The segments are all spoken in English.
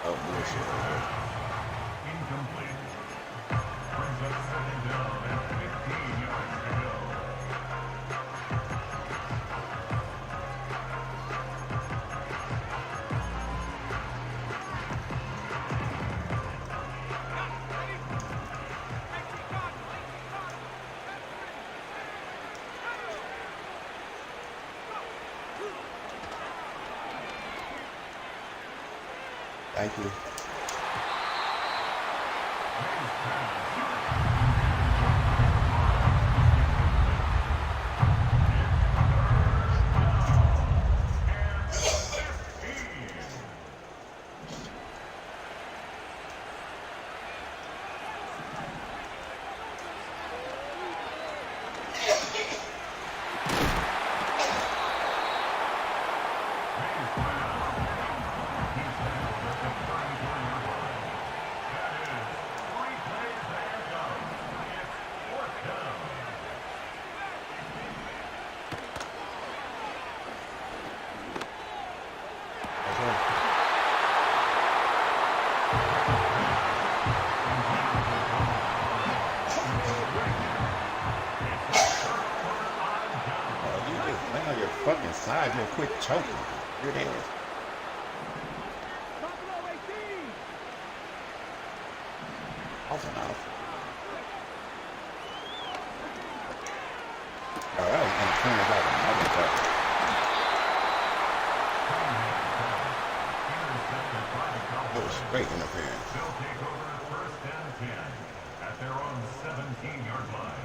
Oh, bullshit. Incomplete. Brings up second down and 15 yards to go. Thank you. Fucking side, you quit choking. Good ass. Off and off. Oh, that was interference like a motherfucker. That was straight interference. They'll take over first and 10 at their own 17-yard line.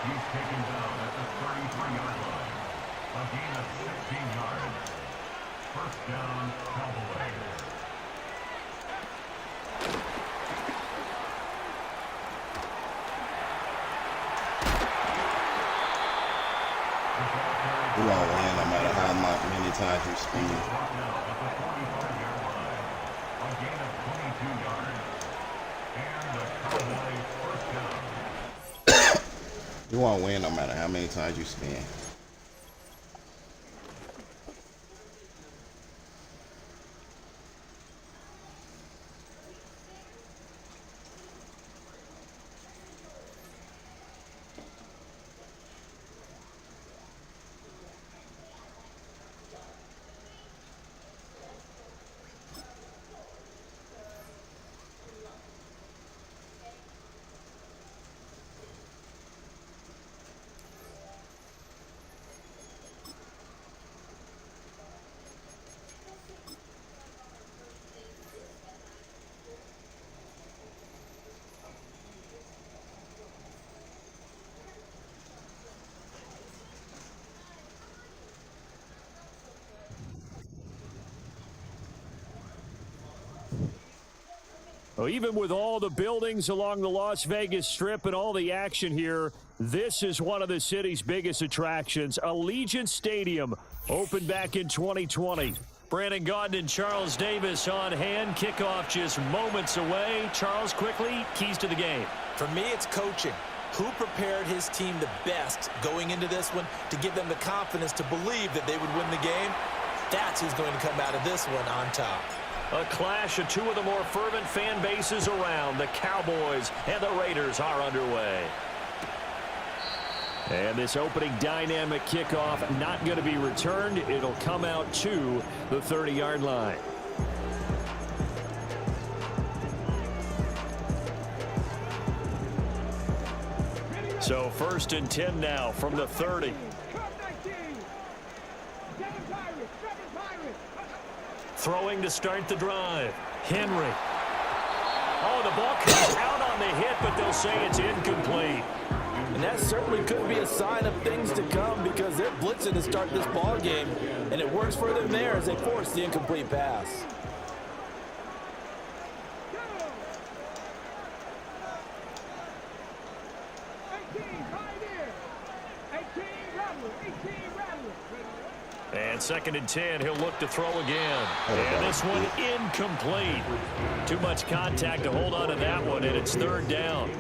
He's taken down at the 33-yard line. A gain of 16 yards. First down, Cowboys. You won't win no matter how many times you spin. Brought down at the 45-yard line. A gain of 22 yards. And the Cowboys first down. You won't win no matter how many times you spin. Well, even with all the buildings along the Las Vegas Strip and all the action here, this is one of the city's biggest attractions. Allegiant Stadium opened back in 2020. Brandon Gaudin and Charles Davis on hand. Kickoff just moments away. Charles, quickly, keys to the game. For me, it's coaching. Who prepared his team the best going into this one to give them the confidence to believe that they would win the game? That's who's going to come out of this one on top. A clash of two of the more fervent fan bases around. The Cowboys and the Raiders are underway. And this opening dynamic kickoff not going to be returned. It'll come out to the 30-yard line. So 1st and 10 now from the 30. Throwing to start the drive. Henry. Oh, the ball comes out on the hit, but they'll say it's incomplete. And that certainly could be a sign of things to come because they're blitzing to start this ball game, and it works for them there as they force the incomplete pass. And 2nd and 10, he'll look to throw again. And this one incomplete. Too much contact to hold on to that one, and it's 3rd down.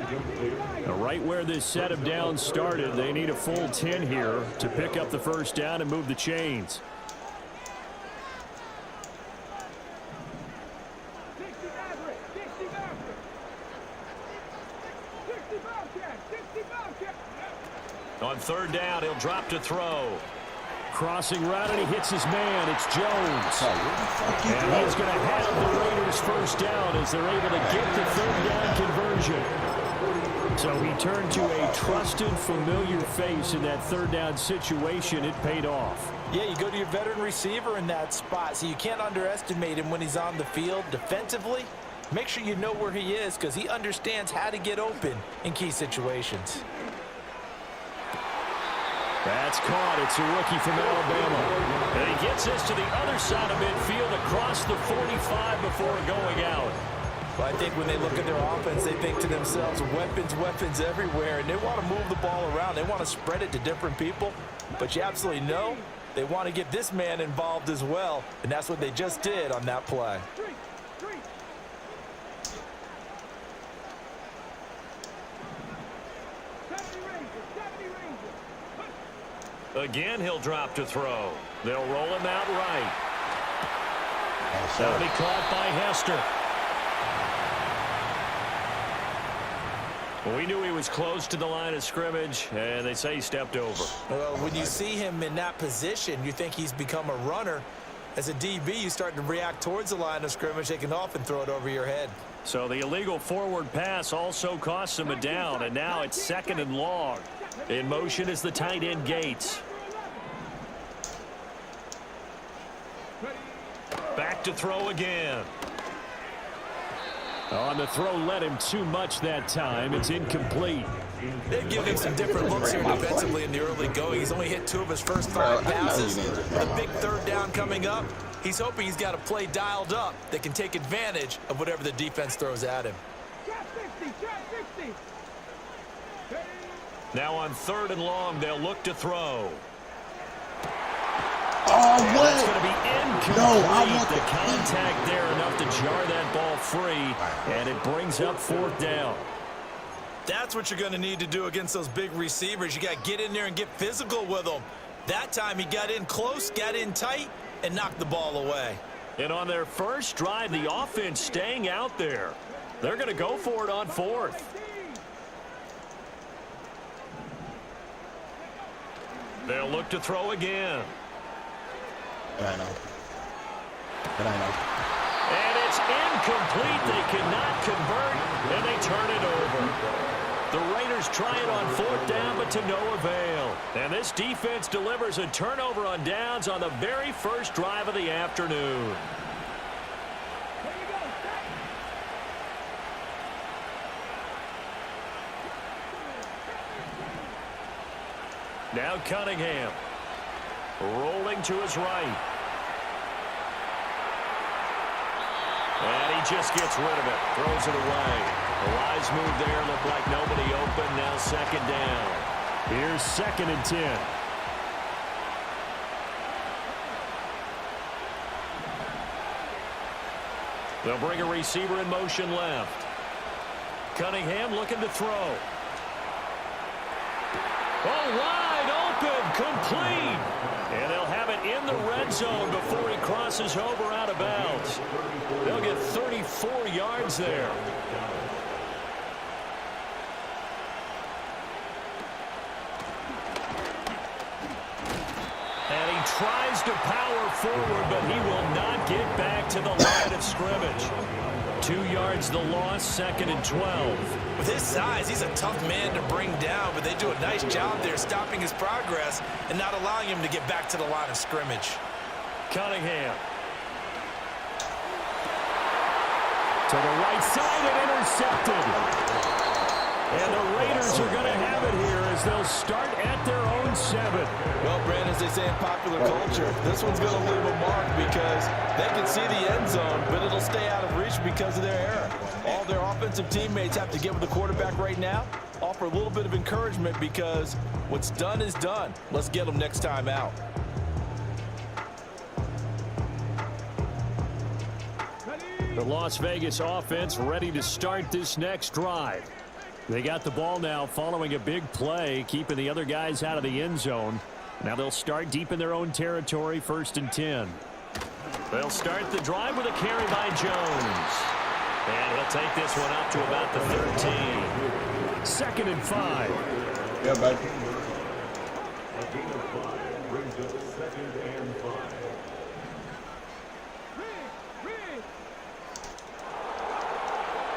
Now, right where this set of downs started, they need a full 10 here to pick up the 1st down and move the chains. On 3rd down, he'll drop to throw. Crossing route, and he hits his man. It's Jones. And he's going to have the Raiders 1st down as they're able to get the 3rd down conversion. So he turned to a trusted, familiar face in that 3rd down situation. It paid off. Yeah, you go to your veteran receiver in that spot, so you can't underestimate him when he's on the field defensively. Make sure you know where he is because he understands how to get open in key situations. That's caught. It's a rookie from Alabama. And he gets this to the other side of midfield across the 45 before going out. Well, I think when they look at their offense, they think to themselves, weapons, weapons everywhere, and they want to move the ball around. They want to spread it to different people. But you absolutely know they want to get this man involved as well, and that's what they just did on that play. Again, he'll drop to throw. They'll roll him out right. That'll be caught by Hester. Well, we knew he was close to the line of scrimmage, and they say he stepped over. Well, when you see him in that position, you think he's become a runner. As a DB, you start to react towards the line of scrimmage. They can often throw it over your head. So the illegal forward pass also costs him a down, and now it's 2nd and long. In motion is the tight end Gates. Back to throw again. On the throw, led him too much that time. It's incomplete. They've given him some different looks here defensively in the early going. He's only hit 2 of his first 5 passes. With a big 3rd down coming up, he's hoping he's got a play dialed up that can take advantage of whatever the defense throws at him. Now on 3rd and long, they'll look to throw. Oh, and what? That's going to be incomplete. No, I want the contact there enough to jar that ball free, and it brings up 4th down. That's what you're going to need to do against those big receivers. You got to get in there and get physical with them. That time he got in close, got in tight, and knocked the ball away. And on their first drive, the offense staying out there. They're going to go for it on 4th. They'll look to throw again. I know. But I know. And it's incomplete. They cannot convert, and they turn it over. The Raiders try it on 4th down, but to no avail. And this defense delivers a turnover on downs on the very first drive of the afternoon. Now Cunningham. Rolling to his right. And he just gets rid of it. Throws it away. The wise move there. Looked like nobody open. Now second down. Here's 2nd and 10. They'll bring a receiver in motion left. Cunningham looking to throw. Oh, wide open, complete. And they'll have it in the red zone before he crosses over out of bounds. They'll get 34 yards there. And he tries to power forward, but he will not get back to the line of scrimmage. 2 yards the loss, 2nd and 12. With his size, he's a tough man to bring down, but they do a nice job there stopping his progress and not allowing him to get back to the line of scrimmage. Cunningham. To the right side and intercepted. And the Raiders are going to have it here as they'll start at their own 7. Well, Brandon, as they say in popular culture, this one's going to leave a mark because they can see the end zone, but it'll stay out of reach because of their error. All their offensive teammates have to get with the quarterback right now, offer a little bit of encouragement because what's done is done. Let's get them next time out. The Las Vegas offense ready to start this next drive. They got the ball now following a big play, keeping the other guys out of the end zone. Now they'll start deep in their own territory, 1st and 10. They'll start the drive with a carry by Jones. And he'll take this one up to about the 13. 2nd and 5. Yeah, bud. A gain of 5 brings up 2nd and 5.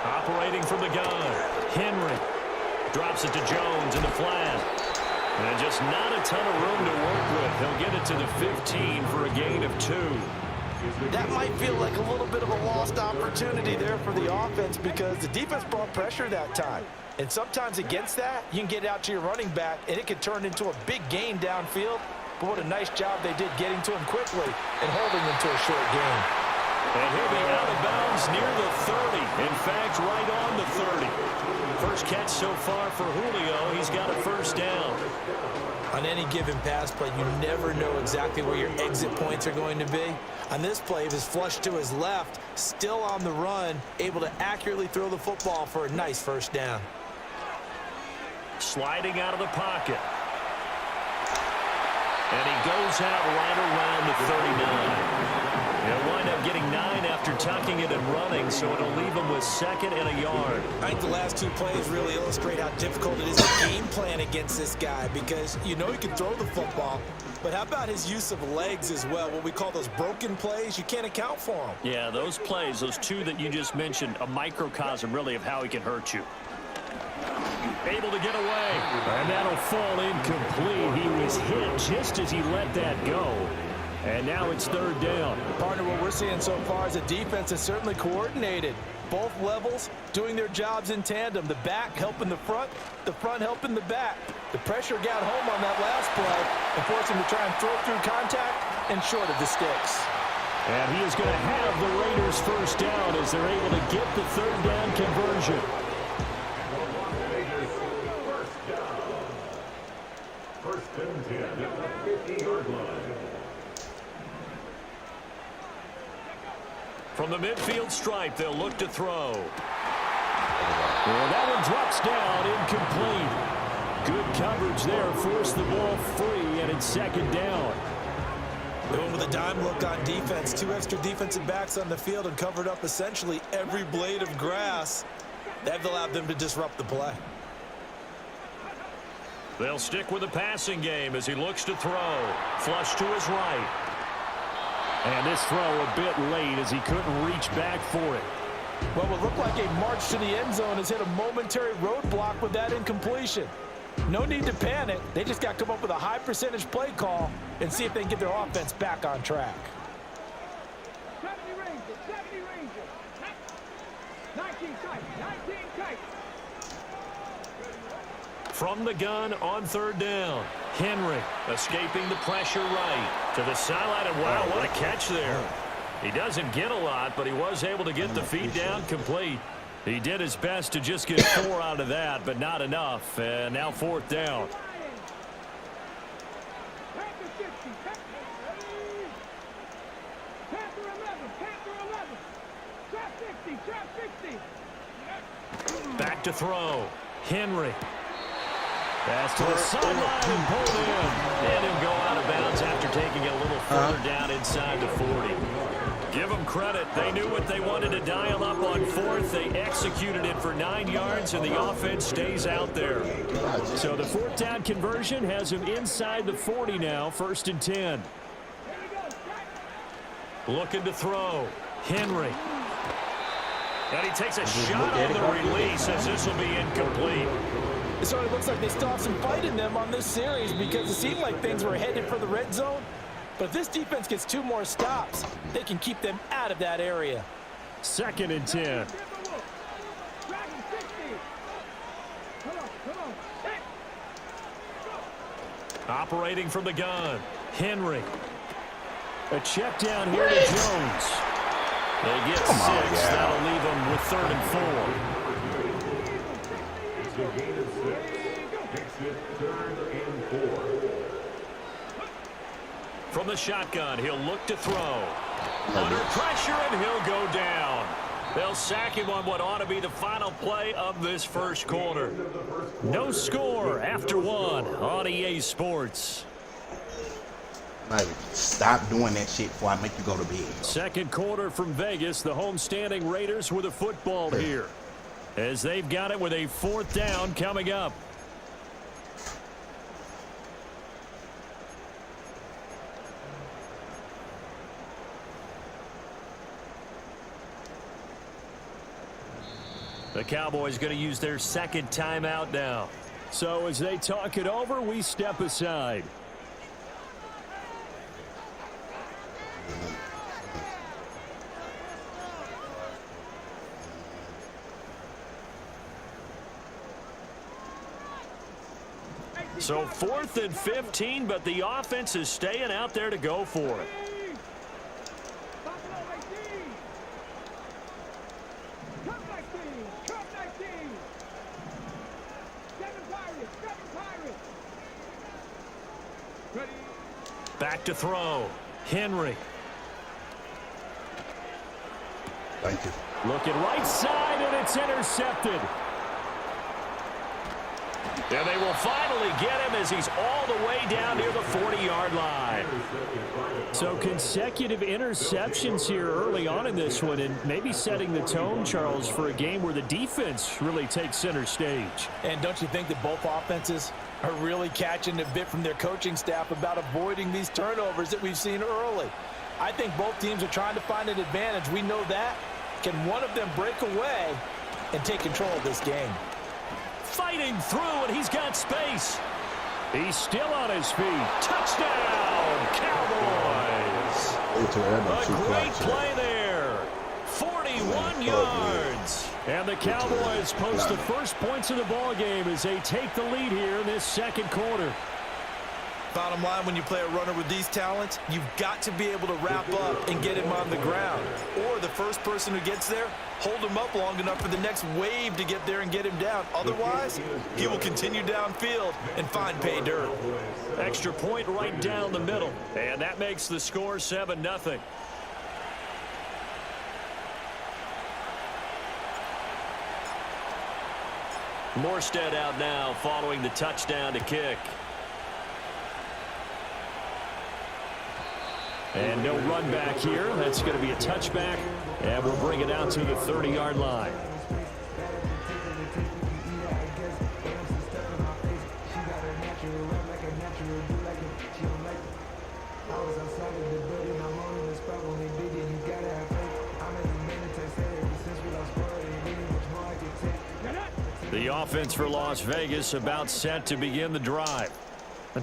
Operating from the gun. Henry drops it to Jones in the flat. And just not a ton of room to work with. He'll get it to the 15 for a gain of 2. That might feel like a little bit of a lost opportunity there for the offense because the defense brought pressure that time. And sometimes against that, you can get out to your running back, and it can turn into a big gain downfield. But what a nice job they did getting to him quickly and holding him to a short gain. And he'll be out of bounds near the 30. In fact, right on the 30. First catch so far for Julio. He's got a 1st down. On any given pass play, you never know exactly where your exit points are going to be. On this play, he was flushed to his left, still on the run, able to accurately throw the football for a nice 1st down. Sliding out of the pocket. And he goes out right around the 39. He'll wind up getting 9 after tucking it and running, so it'll leave him with 2nd and a yard. I think the last 2 plays really illustrate how difficult it is to game plan against this guy because you know he can throw the football, but how about his use of legs as well? What we call those broken plays, you can't account for them. Yeah, those plays, those 2 that you just mentioned, a microcosm really of how he can hurt you. Able to get away, and that'll fall incomplete. He was hit just as he let that go. And now it's 3rd down. Partner, what we're seeing so far is a defense that's certainly coordinated. Both levels doing their jobs in tandem. The back helping the front helping the back. The pressure got home on that last play and forced him to try and throw through contact and short of the sticks. And he is going to have the Raiders 1st down as they're able to get the 3rd down conversion. First and 10 at the 50-yard line. From the midfield stripe, they'll look to throw. Well, that one drops down, incomplete. Good coverage there, forced the ball free, and it's 2nd down. Going with a dime look on defense. 2 extra defensive backs on the field and covered up essentially every blade of grass. That allowed them to disrupt the play. They'll stick with the passing game as he looks to throw. Flush to his right. And this throw a bit late as he couldn't reach back for it. Well, what looked like a march to the end zone has hit a momentary roadblock with that incompletion. No need to panic. They just got to come up with a high percentage play call and see if they can get their offense back on track. 70 Rangers. 19 tight. From the gun on 3rd down. Henry escaping the pressure right to the sideline. And wow, what a catch there. He doesn't get a lot, but he was able to get the feed down complete. He did his best to just get 4 out of that, but not enough. And now 4th down. Back to throw. Henry. Pass to the sideline and pulled in. And he'll go out of bounds after taking it a little further down inside the 40. Give them credit. They knew what they wanted to dial up on 4th. They executed it for 9 yards, and the offense stays out there. So the 4th down conversion has him inside the 40 now, 1st and 10. Looking to throw. Henry. And he takes a shot on the release as this will be incomplete. So it looks like they still have some fight in them on this series because it seemed like things were headed for the red zone. But if this defense gets 2 more stops, they can keep them out of that area. 2nd and 10. Operating from the gun. Henry. A check down here to Jones. They get 6. That'll leave them with 3rd and 4. It's a gain of 6. Makes it 3rd and 4. From the shotgun, he'll look to throw. Under pressure, and he'll go down. They'll sack him on what ought to be the final play of this 1st quarter. No score after 1 on EA Sports. Like, stop doing that shit before I make you go to bed. 2nd quarter from Vegas. The home-standing Raiders with a football here, as they've got it with a 4th down coming up. The Cowboys going to use their 2nd timeout now. So as they talk it over, we step aside. So 4th and 15, but the offense is staying out there to go for it. Back to throw. Henry. Thank you. Looking right side, and it's intercepted. And they will finally get him as he's all the way down near the 40-yard line. So consecutive interceptions here early on in this one, and maybe setting the tone, Charles, for a game where the defense really takes center stage. And don't you think that both offenses are really catching a bit from their coaching staff about avoiding these turnovers that we've seen early? I think both teams are trying to find an advantage. We know that. Can one of them break away and take control of this game? Fighting through, and he's got space. He's still on his feet. Touchdown, Cowboys. A great play there. 41 yards. And the Cowboys post the first points of the ball game as they take the lead here in this 2nd quarter. Bottom line, when you play a runner with these talents, you've got to be able to wrap up and get him on the ground. Or the first person who gets there, hold him up long enough for the next wave to get there and get him down. Otherwise, he will continue downfield and find pay dirt. Extra point right down the middle. And that makes the score 7-0. Morstead out now following the touchdown to kick. And no run back here. That's going to be a touchback. And we'll bring it out to the 30-yard line. The offense for Las Vegas about set to begin the drive.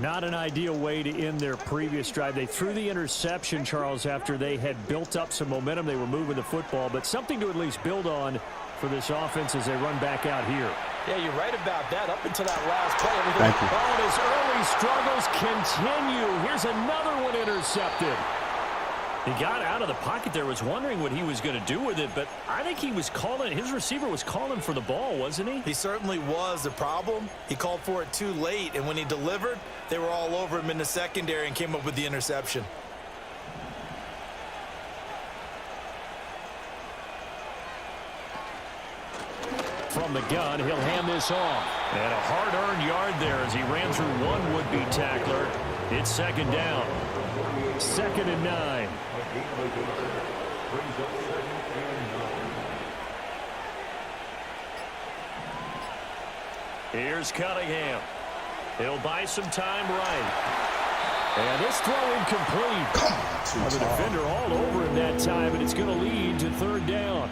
Not an ideal way to end their previous drive. They threw the interception, Charles, after they had built up some momentum. They were moving the football, but something to at least build on for this offense as they run back out here. Yeah, you're right about that. Up until that last play, Thank you. Oh, and his early struggles continue. Here's another one intercepted. He got out of the pocket there, was wondering what he was going to do with it, but I think he was calling, his receiver was calling for the ball, wasn't he? He certainly was. The problem, he called for it too late, and when he delivered, they were all over him in the secondary and came up with the interception. From the gun, he'll hand this off. And a hard-earned yard there as he ran through one would-be tackler. It's second down. 2nd and 9. Here's Cunningham. He'll buy some time right. And this throw incomplete. The defender all over him that time, and it's going to lead to 3rd down.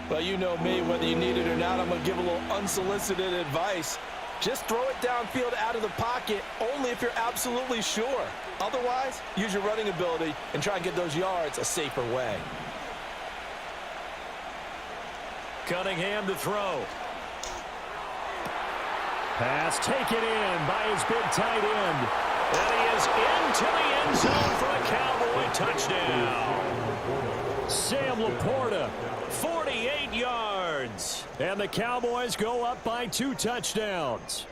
Well, you know me, whether you need it or not, I'm going to give a little unsolicited advice. Just throw it downfield out of the pocket only if you're absolutely sure. Otherwise, use your running ability and try and get those yards a safer way. Cunningham to throw. Pass taken in by his big tight end. And he is into the end zone for a Cowboy touchdown. Sam Laporta, 48 yards. And the Cowboys go up by 2 touchdowns.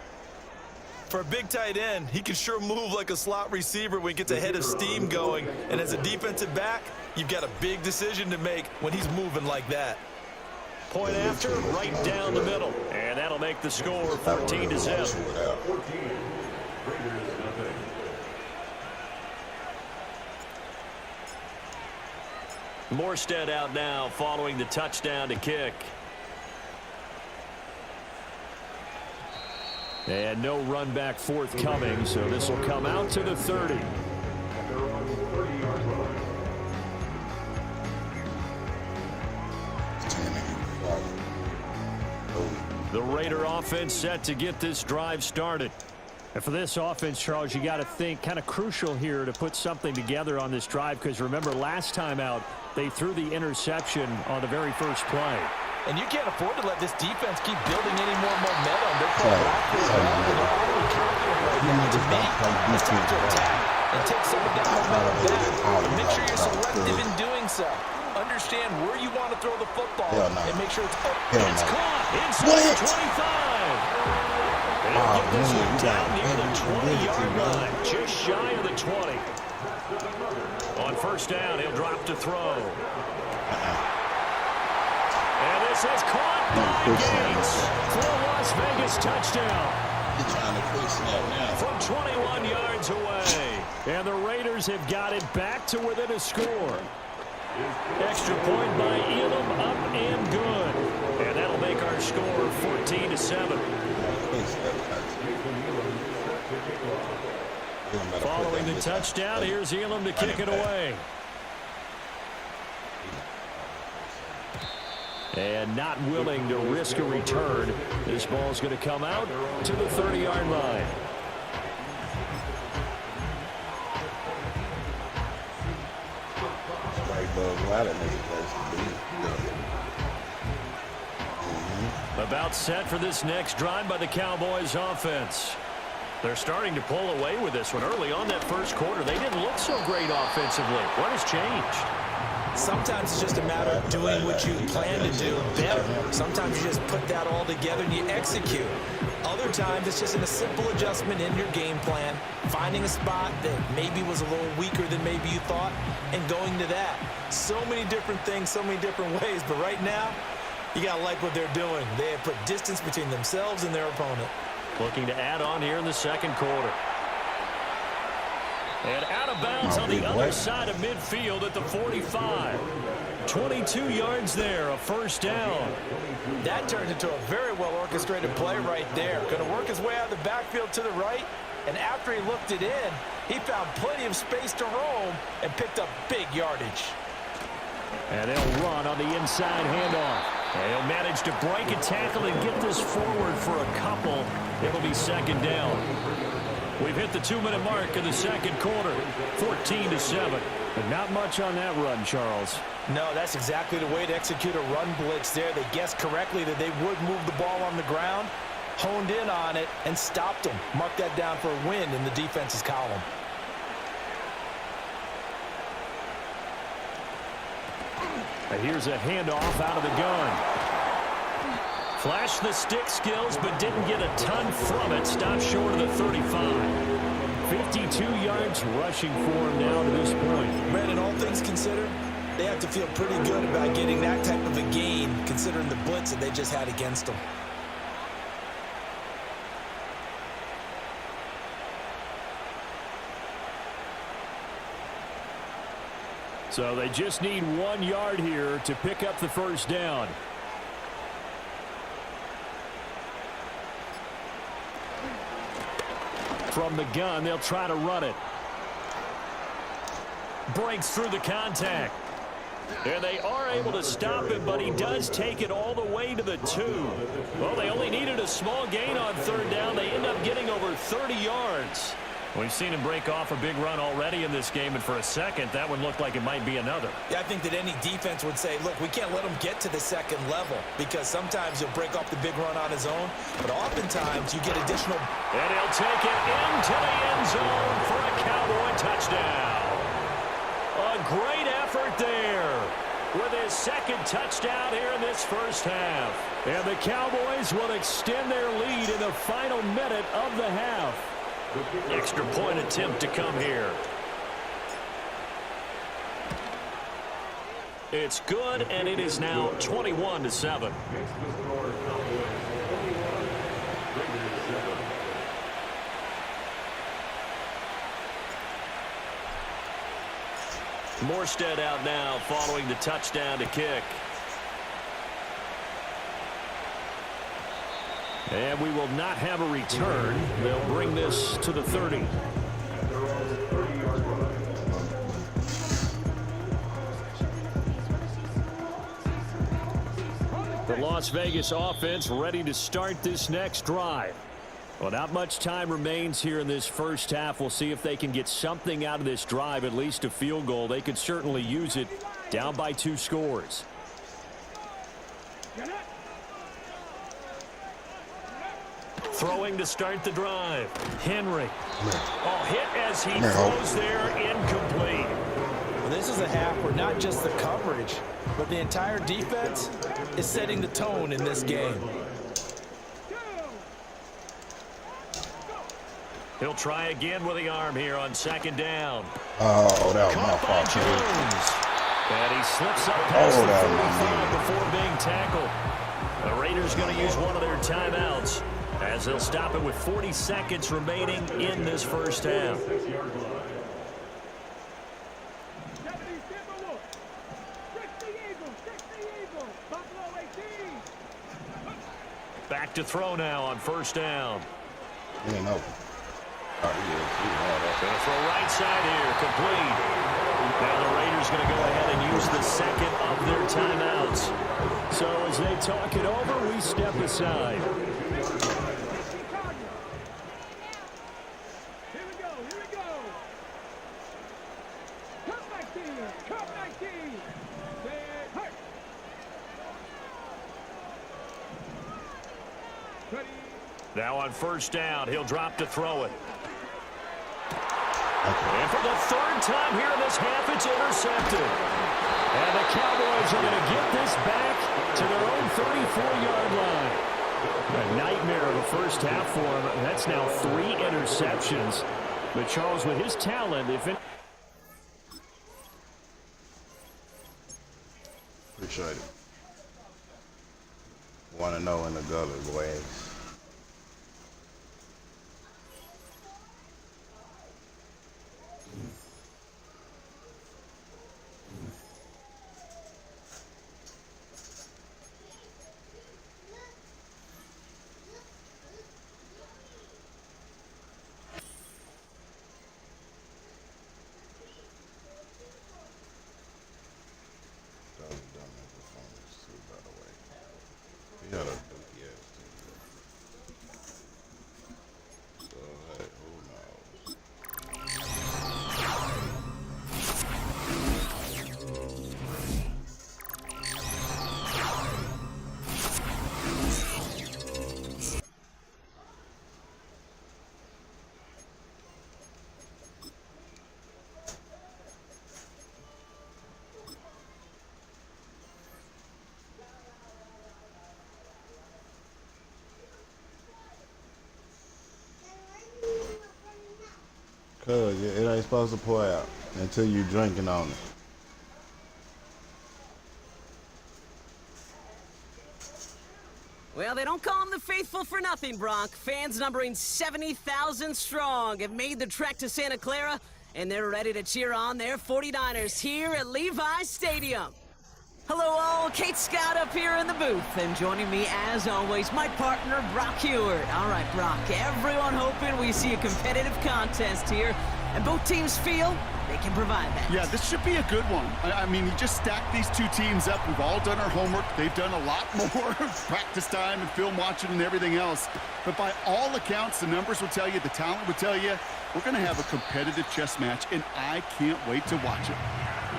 For a big tight end, he can sure move like a slot receiver when he gets a head of steam going. And as a defensive back, you've got a big decision to make when he's moving like that. Point after, right down the middle. And that'll make the score 14-7. Morstead out now following the touchdown to kick. And no run back forthcoming, so this will come out to the 30. The Raider offense set to get this drive started. And for this offense, Charles, you got to think kind of crucial here to put something together on this drive, because remember last time out they threw the interception on the very first play. And you can't afford to let this defense keep building any more momentum. They're playing confident right now. It's time to attack and take some of that momentum back. Make sure you're selective in doing so. Understand where you want to throw the football and make sure it's open. It's caught inside the 25. They'll get this one down near the 20-yard line, just shy of the 20. On first down, he'll drop to throw. And this is caught by Gates for a Las Vegas touchdown. You're trying to quick snap now. From 21 yards away. And the Raiders have got it back to within a score. Extra point by Elam, up and good. And that'll make our score 14-7. Following the touchdown, here's Elam to kick it away. And not willing to risk a return. This ball's going to come out to the 30-yard line. About set for this next drive by the Cowboys offense. They're starting to pull away with this one. Early on that first quarter, they didn't look so great offensively. What has changed? Sometimes it's just a matter of doing what you plan to do better. Sometimes you just put that all together and you execute. Other times it's just a simple adjustment in your game plan, finding a spot that maybe was a little weaker than maybe you thought, and going to that. So many different things, so many different ways, but right now, you got to like what they're doing. They have put distance between themselves and their opponent. Looking to add on here in the second quarter. And out of bounds on the other side of midfield at the 45. 22 yards there, a first down. That turned into a very well-orchestrated play right there. Going to work his way out of the backfield to the right, and after he looked it in, he found plenty of space to roam and picked up big yardage. And they'll run on the inside handoff. And he'll manage to break a tackle and get this forward for a couple. It'll be second down. We've hit the 2-minute mark in the second quarter, 14-7. But not much on that run, Charles. No, that's exactly the way to execute a run blitz there. They guessed correctly that they would move the ball on the ground, honed in on it, and stopped them. Mark that down for a win in the defense's column. And here's a handoff out of the gun. Flashed the stick skills, but didn't get a ton from it. Stopped short of the 35. 52 yards rushing for him now to this point. Brandon, all things considered, they have to feel pretty good about getting that type of a gain, considering the blitz that they just had against them. So they just need 1 yard here to pick up the first down. From the gun, they'll try to run it. Breaks through the contact. And they are able to stop him, but he does take it all the way to the 2. Well, they only needed a small gain on third down. They end up getting over 30 yards. We've seen him break off a big run already in this game, and for a second, that one looked like it might be another. Yeah, I think that any defense would say, look, we can't let him get to the second level, because sometimes he'll break off the big run on his own, but oftentimes you get additional. And he'll take it into the end zone for a Cowboy touchdown. A great effort there with his second touchdown here in this first half. And the Cowboys will extend their lead in the final minute of the half. Extra point attempt to come here. It's good, and it is now 21-7. Morstead out now following the touchdown to kick. And we will not have a return. They'll bring this to the 30. The Las Vegas offense ready to start this next drive. Well, not much time remains here in this first half. We'll see if they can get something out of this drive, at least a field goal. They could certainly use it, down by 2 scores. Throwing to start the drive. Henry. Oh, hit as he throws there, incomplete. Well, this is a half where not just the coverage, but the entire defense is setting the tone in this game. He'll try again with the arm here on second down. Oh, that was my fault, too. And he slips up past the 45 before being tackled. The Raiders going to use one of their timeouts, as they'll stop it with 40 seconds remaining in this first half. Back to throw now on first down. You know. Gonna throw right side here, complete. Now the Raiders going to go ahead and use the second of their timeouts. So as they talk it over, we step aside. Now on first down, he'll drop to throw it. And for the third time here in this half, it's intercepted. And the Cowboys are going to get this back to their own 34-yard line. A nightmare of a first half for him. That's now 3 interceptions. But Charles, with his talent, if it... Appreciate it. Want to know in the gully, boys. He got a dookie ass team. Cause it ain't supposed to pour out until you drinking on it. Well, they don't call them the faithful for nothing, Bronk. Fans numbering 70,000 strong have made the trek to Santa Clara, and they're ready to cheer on their 49ers here at Levi's Stadium. Hello all, Kate Scott up here in the booth, and joining me as always, my partner, Brock Heward. All right, Brock, everyone hoping we see a competitive contest here, and both teams feel they can provide that. Yeah, this should be a good one. I mean, you just stack these two teams up. We've all done our homework. They've done a lot more practice time and film watching and everything else. But by all accounts, the numbers will tell you, the talent will tell you, we're going to have a competitive chess match, and I can't wait to watch it.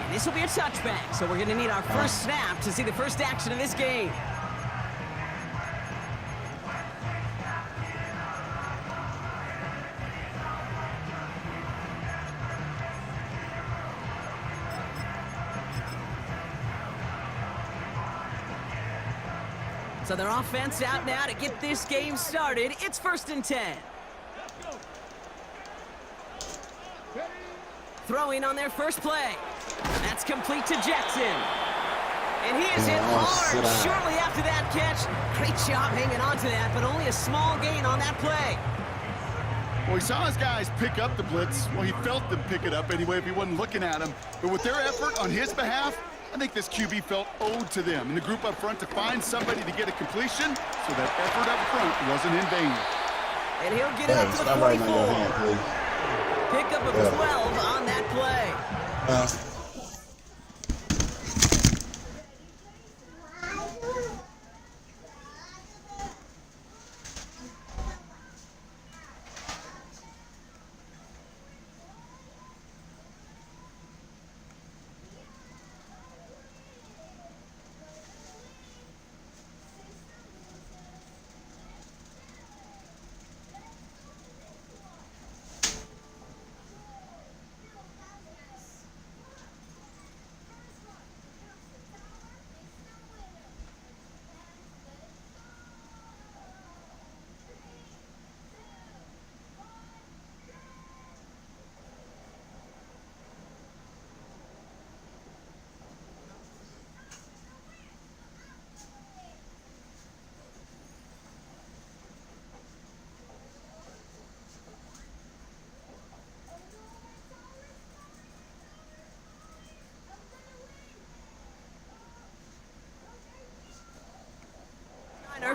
And this will be a touchback, so we're going to need our first snap to see the first action of this game. So their offense out now to get this game started. It's 1st and 10. Throwing on their first play. That's complete to Jackson. And he is hit hard shortly after that catch. Great job hanging on to that, but only a small gain on that play. Well, he saw his guys pick up the blitz. Well, he felt them pick it up anyway if he wasn't looking at him. But with their effort on his behalf, I think this QB felt owed to them and the group up front to find somebody to get a completion, so that effort up front wasn't in vain. And he'll get it up to the 44. Pickup of 12 on that play.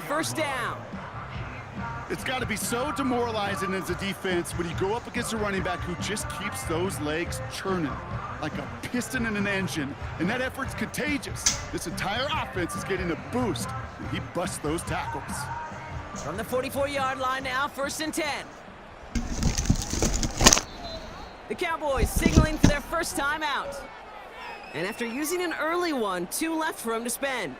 First down. It's got to be so demoralizing as a defense when you go up against a running back who just keeps those legs churning like a piston in an engine, and that effort's contagious. This entire offense is getting a boost, and he busts those tackles. From the 44-yard line now, 1st and 10. The Cowboys signaling for their first time out. And after using an early one, 2 left for him to spend.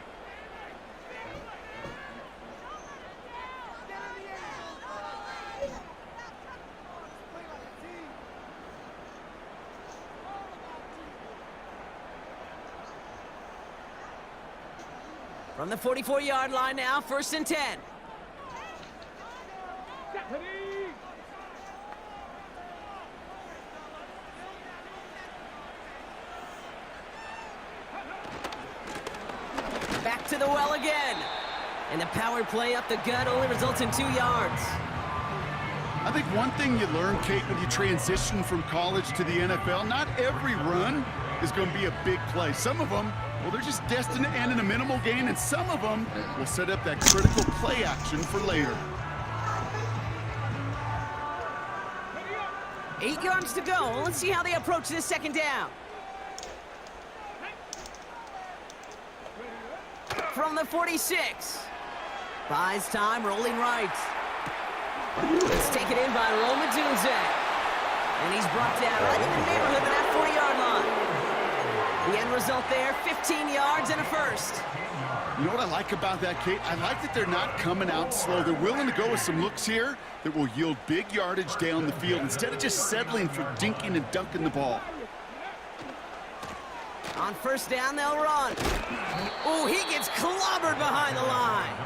From the 44-yard line now, 1st and 10. Back to the well again. And the power play up the gut only results in 2 yards. I think one thing you learn, Kate, when you transition from college to the NFL, not every run is going to be a big play. Some of them, well, they're just destined to end in a minimal gain, and some of them will set up that critical play action for later. 8 yards to go. Let's see how they approach this 2nd down. From the 46. Buys time, rolling right. It's taken in by Rome Odunze. And he's brought down right in the neighborhood of that 40-yard line. The end result there, 15 yards and a first. You know what I like about that, Kate? I like that they're not coming out slow. They're willing to go with some looks here that will yield big yardage down the field instead of just settling for dinking and dunking the ball. On 1st down, they'll run. Oh, he gets clobbered behind the line.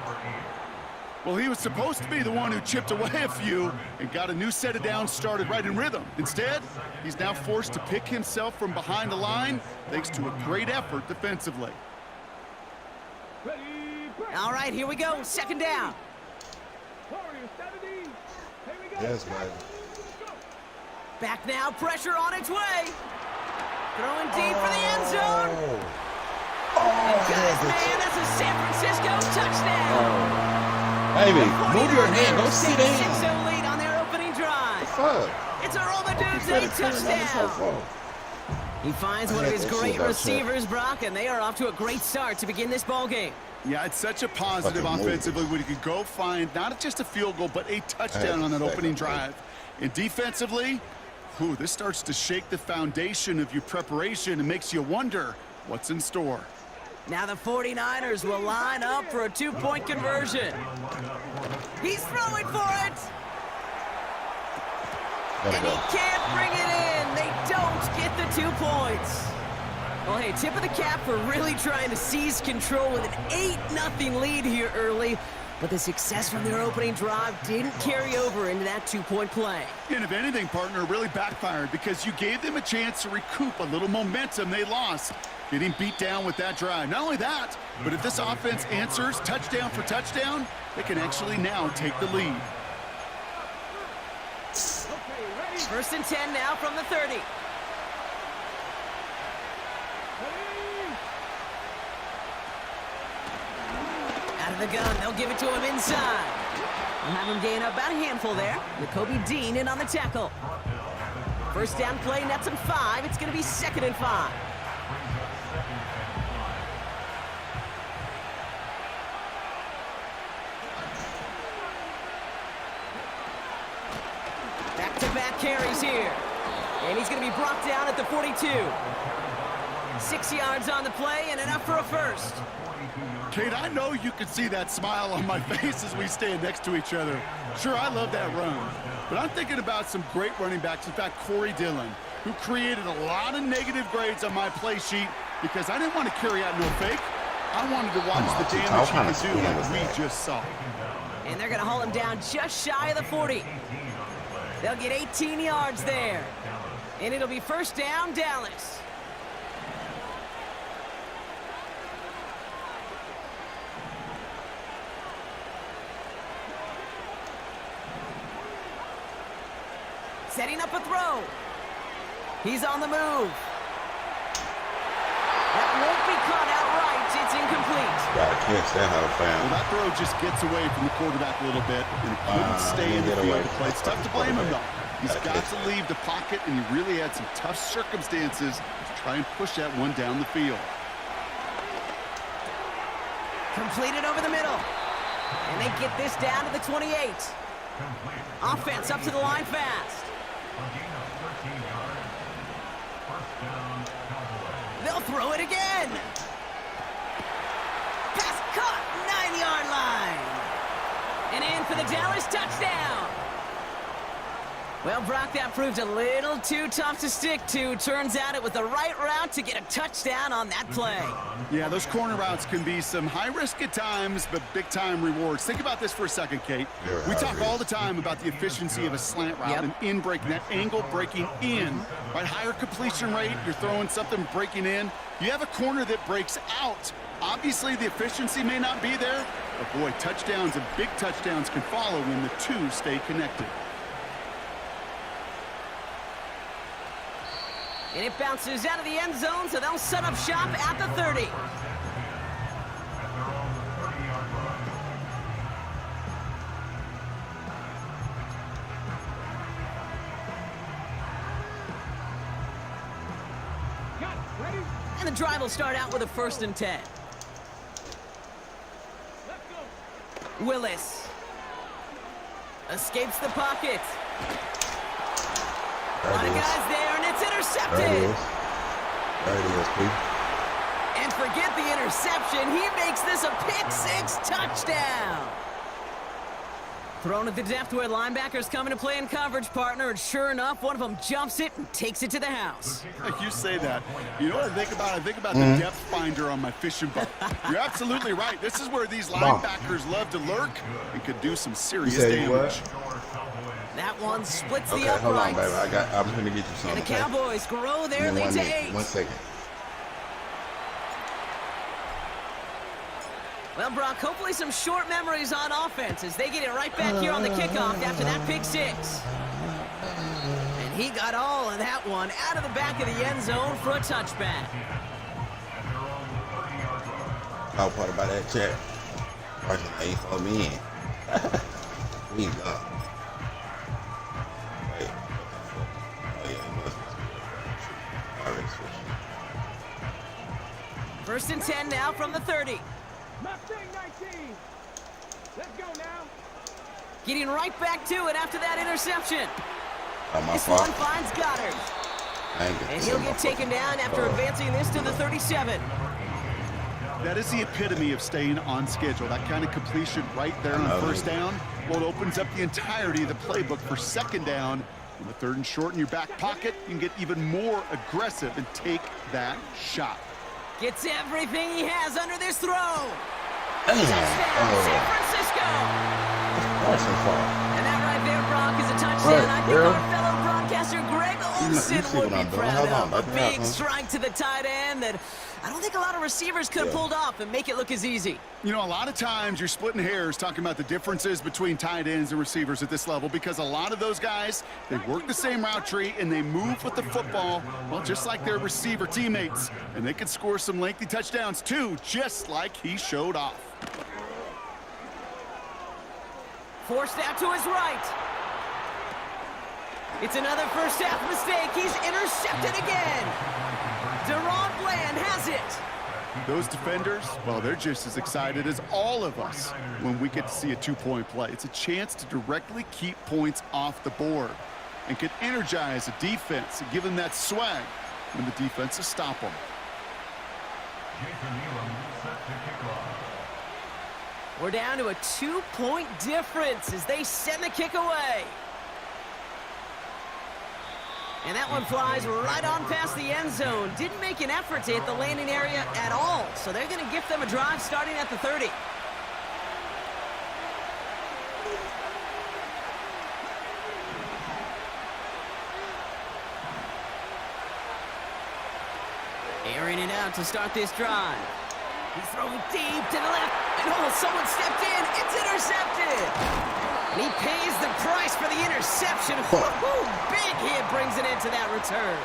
Well, he was supposed to be the one who chipped away a few and got a new set of downs started right in rhythm. Instead, he's now forced to pick himself from behind the line thanks to a great effort defensively. Ready, break. All right, here we go. Second down. Warriors 70. Here we go. Yes, man. Go. Back now, pressure on its way. Throwing deep for the end zone. And guys, man, that's a San Francisco touchdown. Baby, move your hand. Go sit 6-0 down. lead on their opening drive. Fuck. It's a roll the dudes a touchdown. He finds one of his great receivers, Brock, and they are off to a great start to begin this ball game. Yeah, it's such a positive Fucking move. offensively when you can go find not just a field goal, but a touchdown on that opening drive. And defensively, this starts to shake the foundation of your preparation and makes you wonder what's in store. Now the 49ers will line up for a two-point conversion. He's throwing for it. And he can't bring it in. They don't get the 2 points. Well, hey, tip of the cap for really trying to seize control with an 8-0 lead here early. But the success from their opening drive didn't carry over into that 2-point play. And if anything, partner, it really backfired because you gave them a chance to recoup a little momentum they lost, getting beat down with that drive. Not only that, but if this offense answers touchdown for touchdown, they can actually now take the lead. Okay, ready. 1st and 10 now from the 30. Ready. Out of the gun, they'll give it to him inside. We'll have him gain about a handful there. Jacoby Dean in on the tackle. 1st down play, nets him 5. It's going to be 2nd and 5. Back-to-back carries here. And he's going to be brought down at the 42. 6 yards on the play and enough for a first. Kate, I know you can see that smile on my face as we stand next to each other. Sure, I love that run, but I'm thinking about some great running backs. In fact, Corey Dillon, who created a lot of negative grades on my play sheet because I didn't want to carry out no fake. I wanted to watch the damage he could do like we just saw. And they're going to haul him down just shy of the 40. They'll get 18 yards there. And it'll be 1st down, Dallas. Setting up a throw. He's on the move. That won't be caught outright. It's incomplete. I can't stand how to Well, fan. that throw just gets away from the quarterback a little bit, and he couldn't stay in the field to play. It's tough to blame him, though. He's got to leave the pocket, and he really had some tough circumstances to try and push that one down the field. Completed over the middle. And they get this down to the 28. Offense up to the line fast. They'll throw it again. Pass caught, 9-yard line. And in for the Dallas touchdown. Well, Brock, that proved a little too tough to stick to. Turns out it was the right route to get a touchdown on that play. Yeah, those corner routes can be some high risk at times, but big-time rewards. Think about this for a second, Kate. We talk all the time about the efficiency of a slant route and in breaking, that angle breaking in. Right, higher completion rate, you're throwing something breaking in. You have a corner that breaks out. Obviously, the efficiency may not be there, but boy, touchdowns and big touchdowns can follow when the two stay connected. And it bounces out of the end zone, so they'll set up shop at the 30. Got it. Ready. And the drive will start out with a 1st and 10. Let's go. Willis escapes the pocket. A lot of guys there, and it's intercepted. There it is, Pete. And forget the interception. He makes this a pick-6 touchdown. Thrown at the depth where linebackers coming to play in coverage, partner, and sure enough, one of them jumps it and takes it to the house. You say that. You know what I think about? I think about the depth finder on my fishing boat. You're absolutely right. This is where these linebackers love to lurk and could do some serious damage. That one splits Okay, the hold on, uprights. baby. I'm gonna get you And something. the Cowboys grow their Give me lead to 8. 1 second. Well, Brock, hopefully some short memories on offense as they get it right back here on the kickoff after that pick 6. And he got all of that one out of the back of the end zone for a touchback. How part about that check? Watching A for me in. We go. Wait. Oh yeah, it must be. Already switched. First and 10 now from the 30. Mustang 19. Let's go now. Getting right back to it after that interception. Oh, my This fault. one finds Goddard. I ain't And he'll get taken down after advancing this to the 37. That is the epitome of staying on schedule. That kind of completion right there on first down. Well, it opens up the entirety of the playbook for second down. On the 3rd and short in your back pocket, you can get even more aggressive and take that shot. Gets everything he has under this throw. Damn. Touchdown, San Francisco. That's so far. And that right there, Brock, is a touchdown. Right, I think girl. our fellow broadcaster Greg Olson see would what be I'm doing. proud Hold of. on, A baby. big strike to the tight end that I don't think a lot of receivers could have pulled off and make it look as easy. You know, a lot of times you're splitting hairs talking about the differences between tight ends and receivers at this level because a lot of those guys, they work the same route tree and they move with the football, well, just like their receiver teammates. And they can score some lengthy touchdowns too, just like he showed off. Forced out to his right. It's another first half mistake. He's intercepted again. Deron Bland has it. Those defenders, well, they're just as excited as all of us when we get to see a two-point play. It's a chance to directly keep points off the board and can energize a defense and give them that swag when the defenses stop them. Jason Elam set to kick off. We're down to a 2-point difference as they send the kick away. And that one flies right on past the end zone. Didn't make an effort to hit the landing area at all. So they're going to gift them a drive starting at the 30. Airing it out to start this drive. He's throwing deep to the left. And oh, someone stepped in. It's intercepted. And he pays the price for the interception. Woo-hoo, big hit brings it into that return.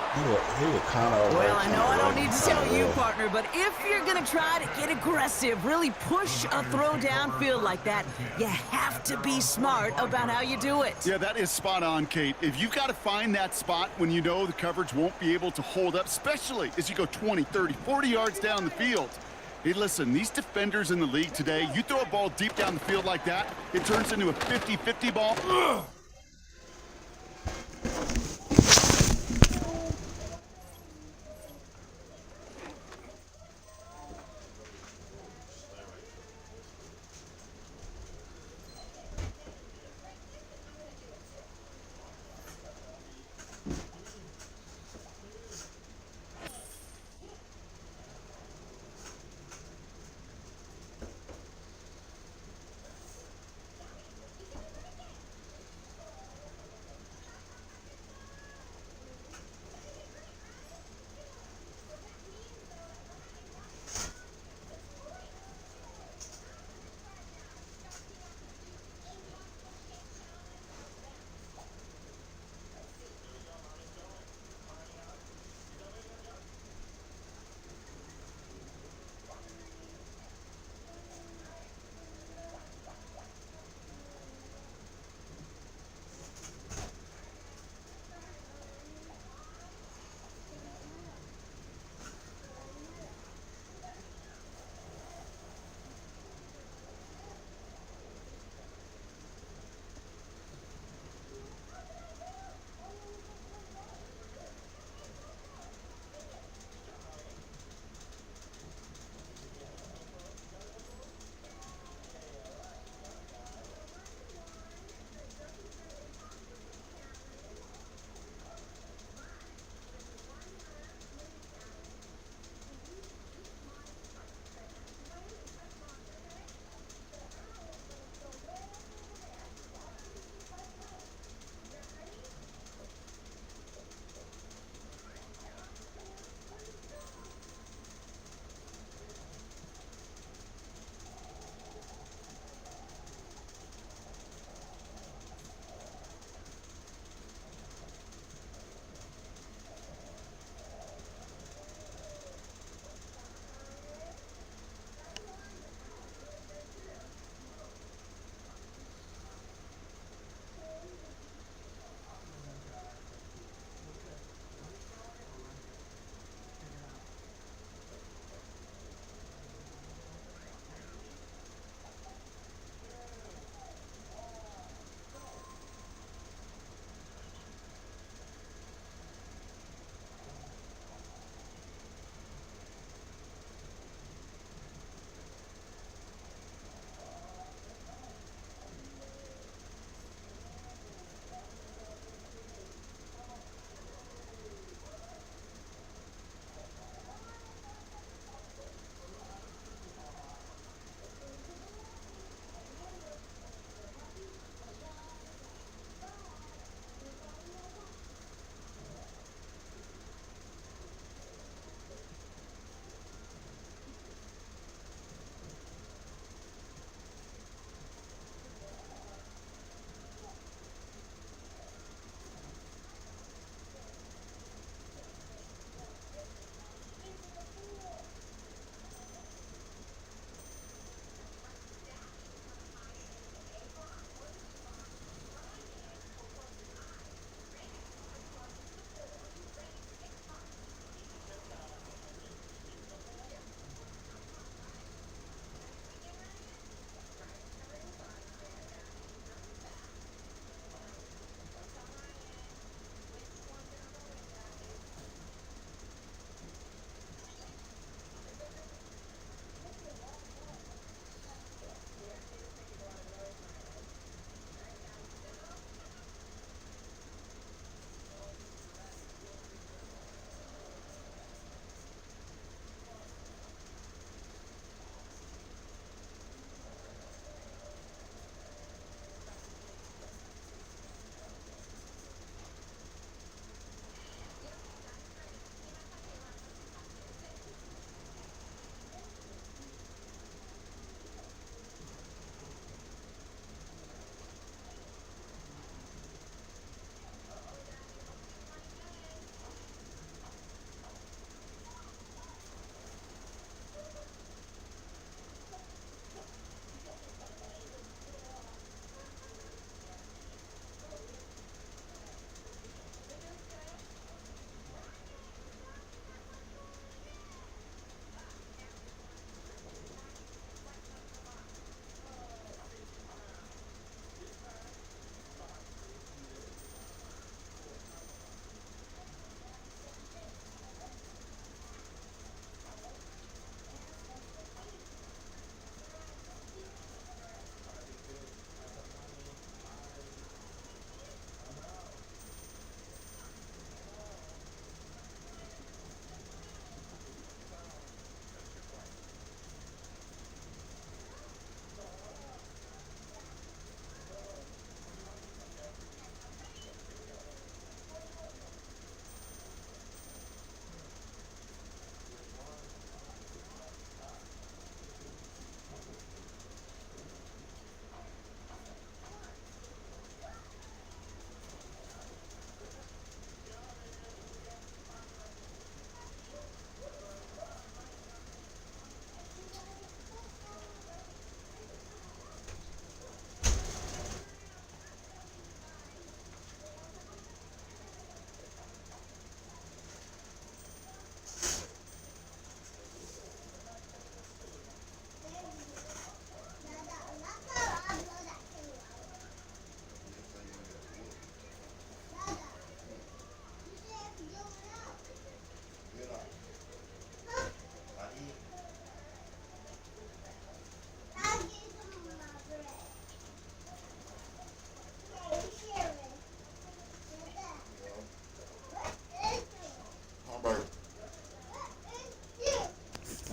He was kind of. Well, I know I don't need to tell you, partner, but if you're going to try to get aggressive, really push a throw downfield like that, you have to be smart about how you do it. Yeah, that is spot on, Kate. If you've got to find that spot when you know the coverage won't be able to hold up, especially as you go 20, 30, 40 yards down the field. Hey, listen, these defenders in the league today, you throw a ball deep down the field like that, it turns into a 50-50 ball. Ugh.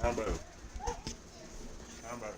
Combo. Combo.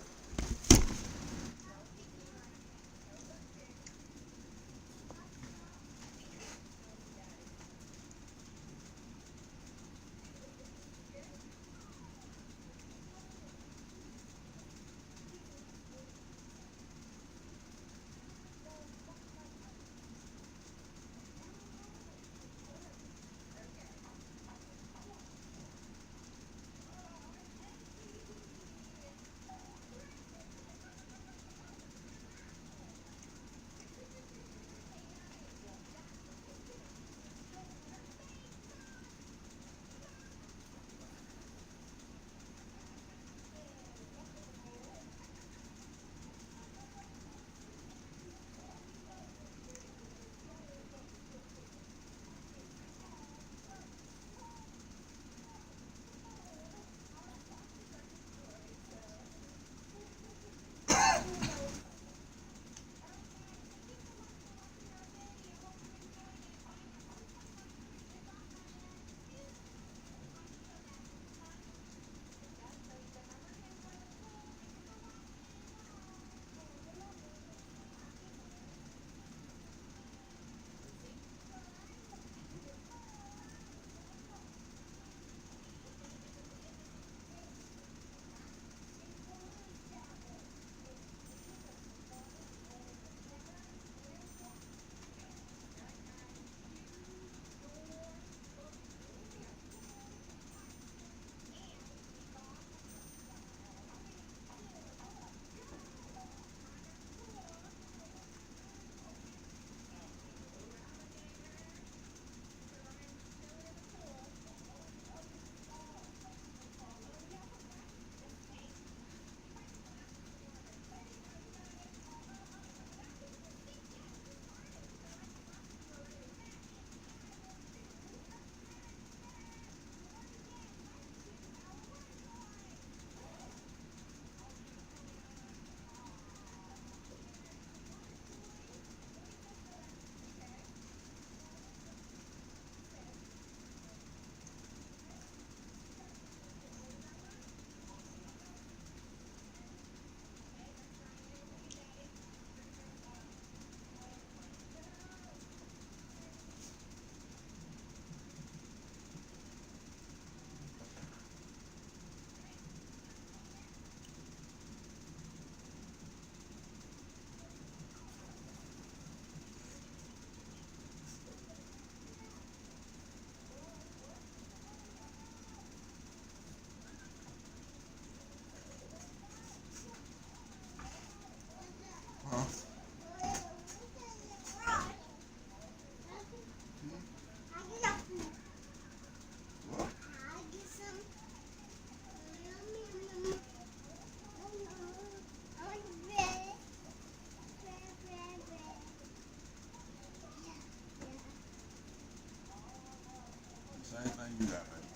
Same thing you got, baby.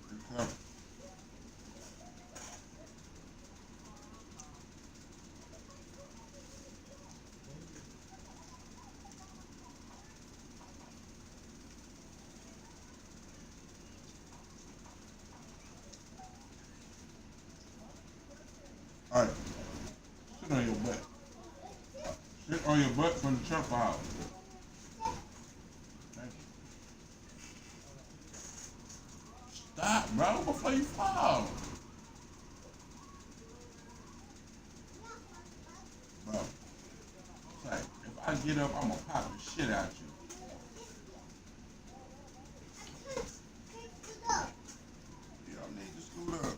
You come. All right. Sit on your butt. Sit on your butt from the chopper house. Thank you. Stop, bro, before you fall. Bro, say, if I get up, I'm gonna pop the shit out you. Y'all need to scoot up.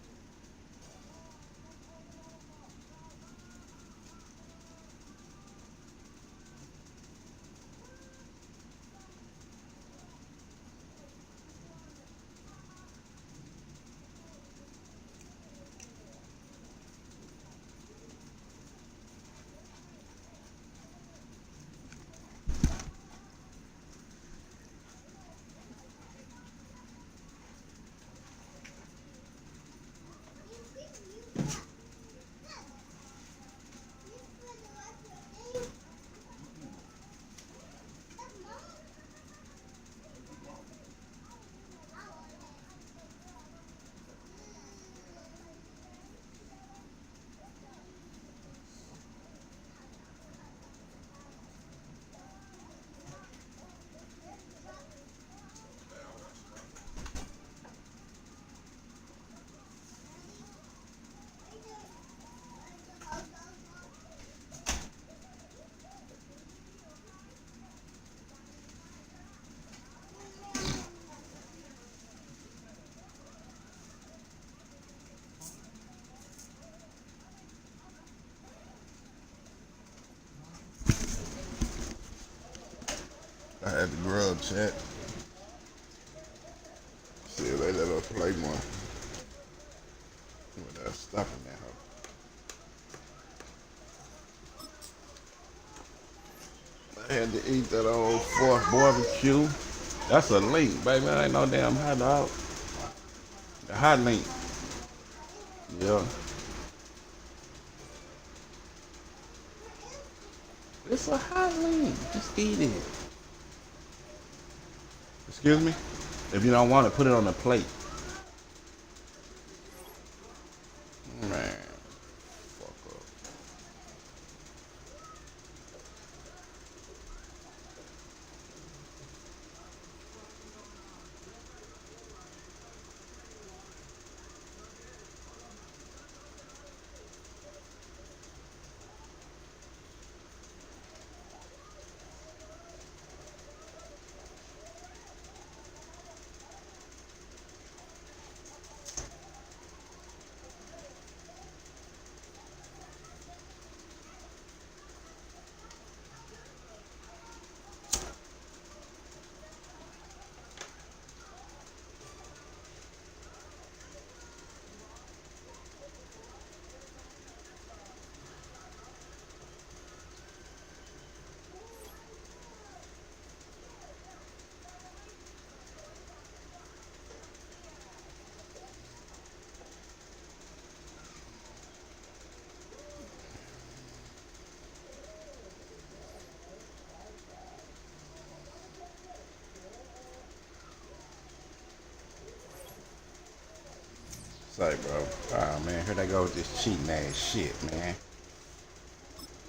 grub chat. See if they let us play more. Without stopping that hoe. I had to eat that old Fourth barbecue. That's a link, baby. That ain't no damn hot dog. The hot link. Yeah. It's a hot link. Just eat it. Excuse me? If you don't want it, put it on the plate. Man. Fuck up. Say, bro. Oh, man. Here they go with this cheating ass shit, man.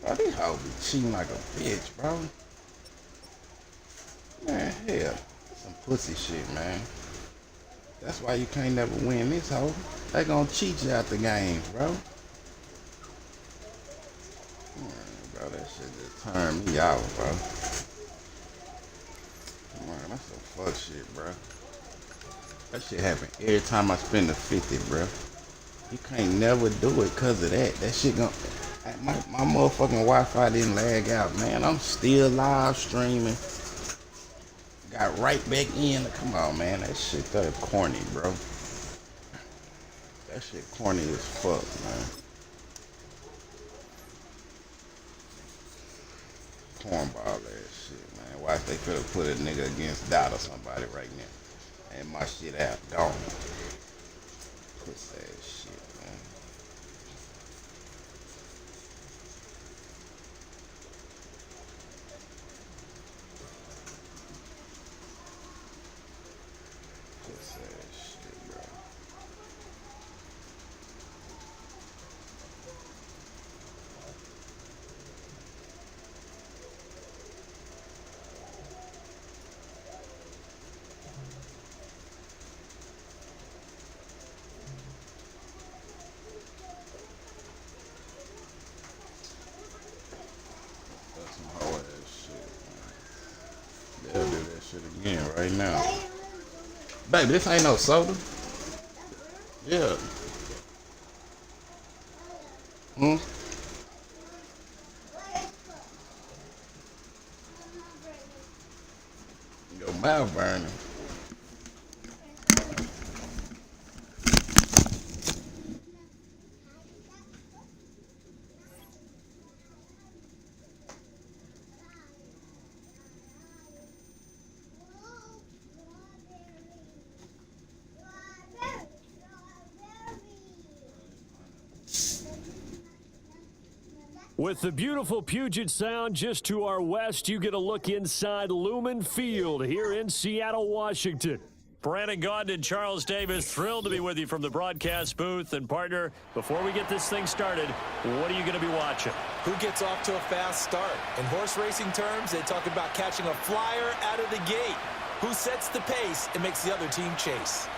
Bro, these hoes be cheating like a bitch, bro. Man, hell. Some pussy shit, man. That's why you can't never win this hoe. They gonna cheat you out the game, bro. Man, bro, that shit just turned me out, bro. Man, that's some fuck shit, bro. That shit happen every time I spend the 50, bro. You can't never do it because of that. That shit gon' my motherfucking Wi-Fi didn't lag out, man. I'm still live streaming. Got right back in. Come on, man. That shit that corny, bro. That shit corny as fuck, man. Cornball ass shit, man. Watch, they could have put a nigga against Dot or somebody right now. And my shit out, gone. Puss ass shit, man. Puss ass shit, bro. That's some whole ass shit, man. They'll do that shit again right now. Baby, this ain't no soda. Yeah. Your mouth burning. With the beautiful Puget Sound just to our west, you get a look inside Lumen Field here in Seattle, Washington. Brandon Gaudin and Charles Davis, thrilled to be with you from the broadcast booth. And, partner, before we get this thing started, what are you going to be watching? Who gets off to a fast start? In horse racing terms, they talk about catching a flyer out of the gate. Who sets the pace and makes the other team chase?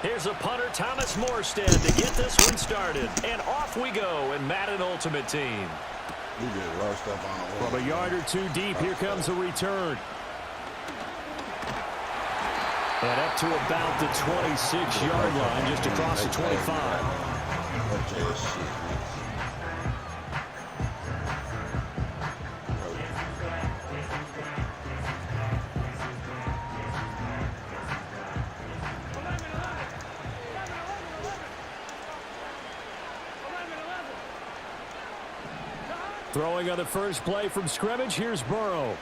Here's a punter, Thomas Morstead, to get this one started. And off we go in Madden Ultimate Team. You just rushed up on the From a yard or two deep, here comes a return. And up to about the 26-yard line, just across the 25. Throwing on the first play from scrimmage, here's Burrow.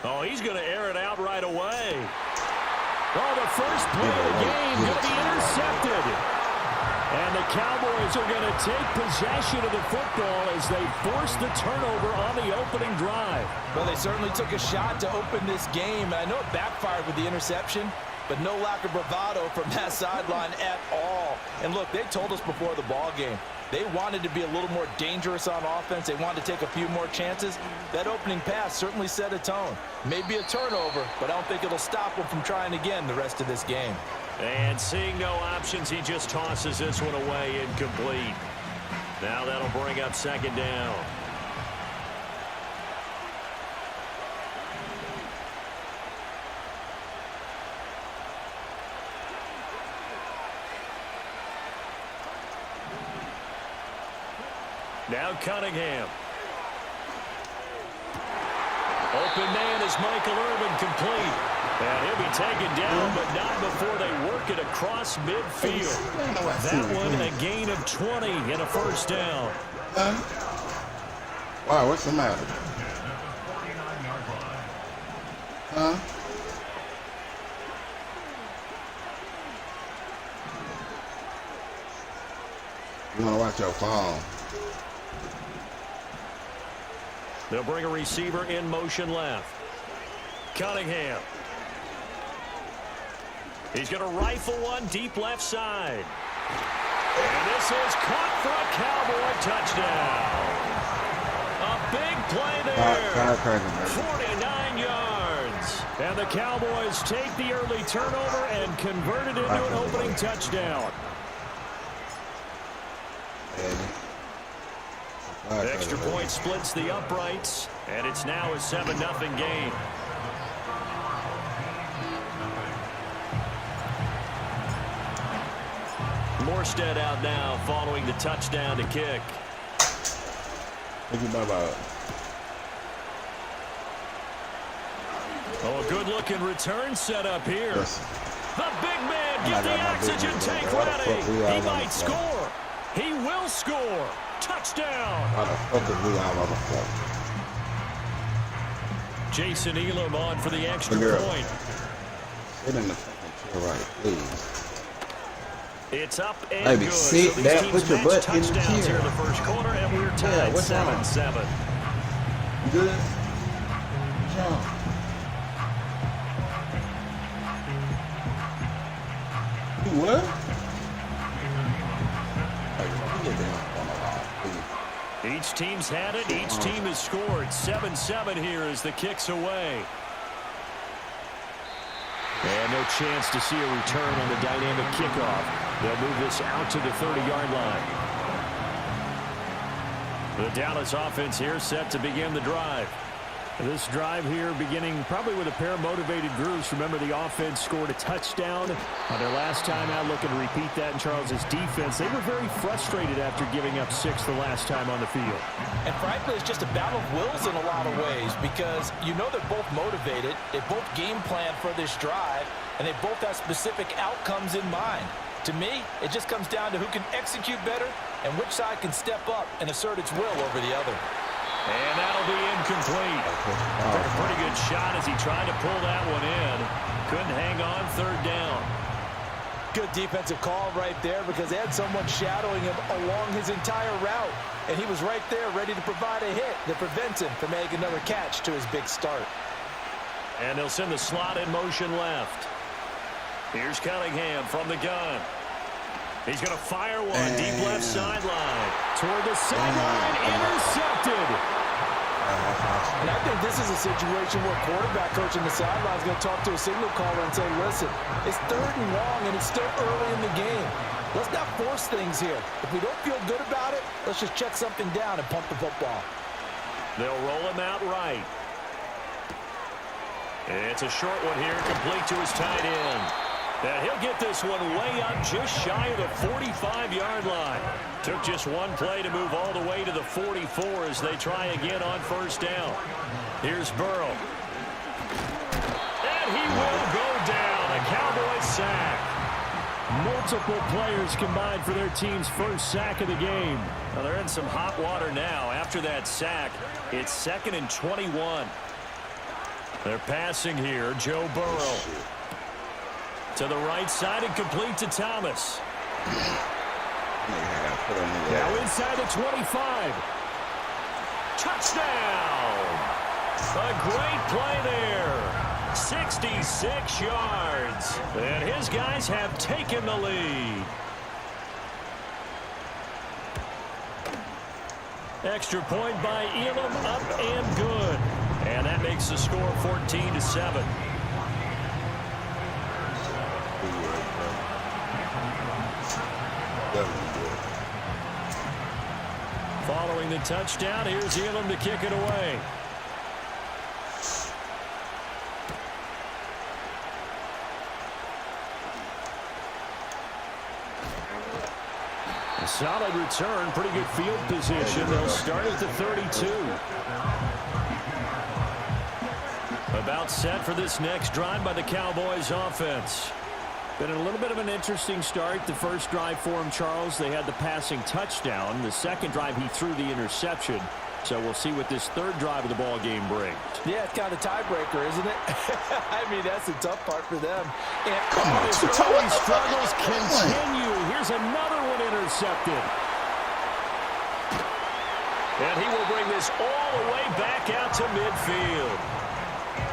Oh, he's going to air it out right away. Oh, the first play of the game going to be intercepted. And the Cowboys are going to take possession of the football as they force the turnover on the opening drive. Well, they certainly took a shot to open this game. I know it backfired with the interception, but no lack of bravado from that sideline at all. And look, they told us before the ball game, they wanted to be a little more dangerous on offense. They wanted to take a few more chances. That opening pass certainly set a tone. Maybe a turnover, but I don't think it'll stop them from trying again the rest of this game. And seeing no options, he just tosses this one away incomplete. Now that'll bring up second down. Now Cunningham. Open man is Michael Irvin, complete. And he'll be taken down, but not before they work it across midfield. That one a gain of 20 and a first down. Wow, what's the matter? Huh? You want to watch your phone? They'll bring a receiver in motion left. Cunningham. He's going to rifle one deep left side. And this is caught for a Cowboy touchdown. A big play there. 49 yards. And the Cowboys take the early turnover and convert it into an opening touchdown. Extra point splits the uprights, and it's now a 7-0 game. Morstead out now following the touchdown to kick. Oh, a good-looking return set up here. The big man, get the oxygen tank ready. He might score. He will score. Touchdown. How the fuck is we all on the floor? Jason Elam on for the extra point. Sit in the fucking chair right, please. It's up and Baby, good. sit So down, put your butt in the touchdowns chair. here in the first quarter, and we're tied 7-7. You good? John. You what? Each team's had it. Each team has scored. 7-7 here as the kick's away. And no chance to see a return on the dynamic kickoff. They'll move this out to the 30-yard line. The Dallas offense here set to begin the drive. This drive here beginning probably with a pair of motivated groups. Remember, the offense scored a touchdown on their last time out, looking to repeat that in Charles's defense. They were very frustrated after giving up 6 the last time on the field. And frankly, it's just a battle of wills in a lot of ways because you know they're both motivated. They both game plan for this drive, and they both have specific outcomes in mind. To me, it just comes down to who can execute better and which side can step up and assert its will over the other. And that'll be incomplete. Took a pretty good shot as he tried to pull that one in. Couldn't hang on, third down. Good defensive call right there because they had someone shadowing him along his entire route. And he was right there ready to provide a hit that prevents him from making another catch to his big start. And they'll send the slot in motion left. Here's Cunningham from the gun. He's going to fire one deep left sideline. Toward the sideline, intercepted. And I think this is a situation where quarterback coach in the sideline is going to talk to a signal caller and say, listen, it's 3rd and long and it's still early in the game. Let's not force things here. If we don't feel good about it, let's just check something down and pump the football. They'll roll him out right. It's a short one here, complete to his tight end. And he'll get this one way up just shy of the 45-yard line. Took just one play to move all the way to the 44 as they try again on 1st down. Here's Burrow. And he will go down. A Cowboys sack. Multiple players combined for their team's first sack of the game. Now they're in some hot water now. After that sack, it's 2nd and 21. They're passing here. Joe Burrow. To the right side and complete to Thomas. Now inside the 25. Touchdown! A great play there. 66 yards. And his guys have taken the lead. Extra point by Elam, up and good. And that makes the score 14-7. Following the touchdown, here's Elam to kick it away. A solid return, pretty good field position. They'll start at the 32. About set for this next drive by the Cowboys offense. Been a little bit of an interesting start. The first drive for him, Charles, they had the passing touchdown. The second drive, he threw the interception. So we'll see what this 3rd drive of the ball game brings. Yeah, it's kind of a tiebreaker, isn't it? I mean, that's the tough part for them. And his early struggles continue. Here's another one intercepted. And he will bring this all the way back out to midfield.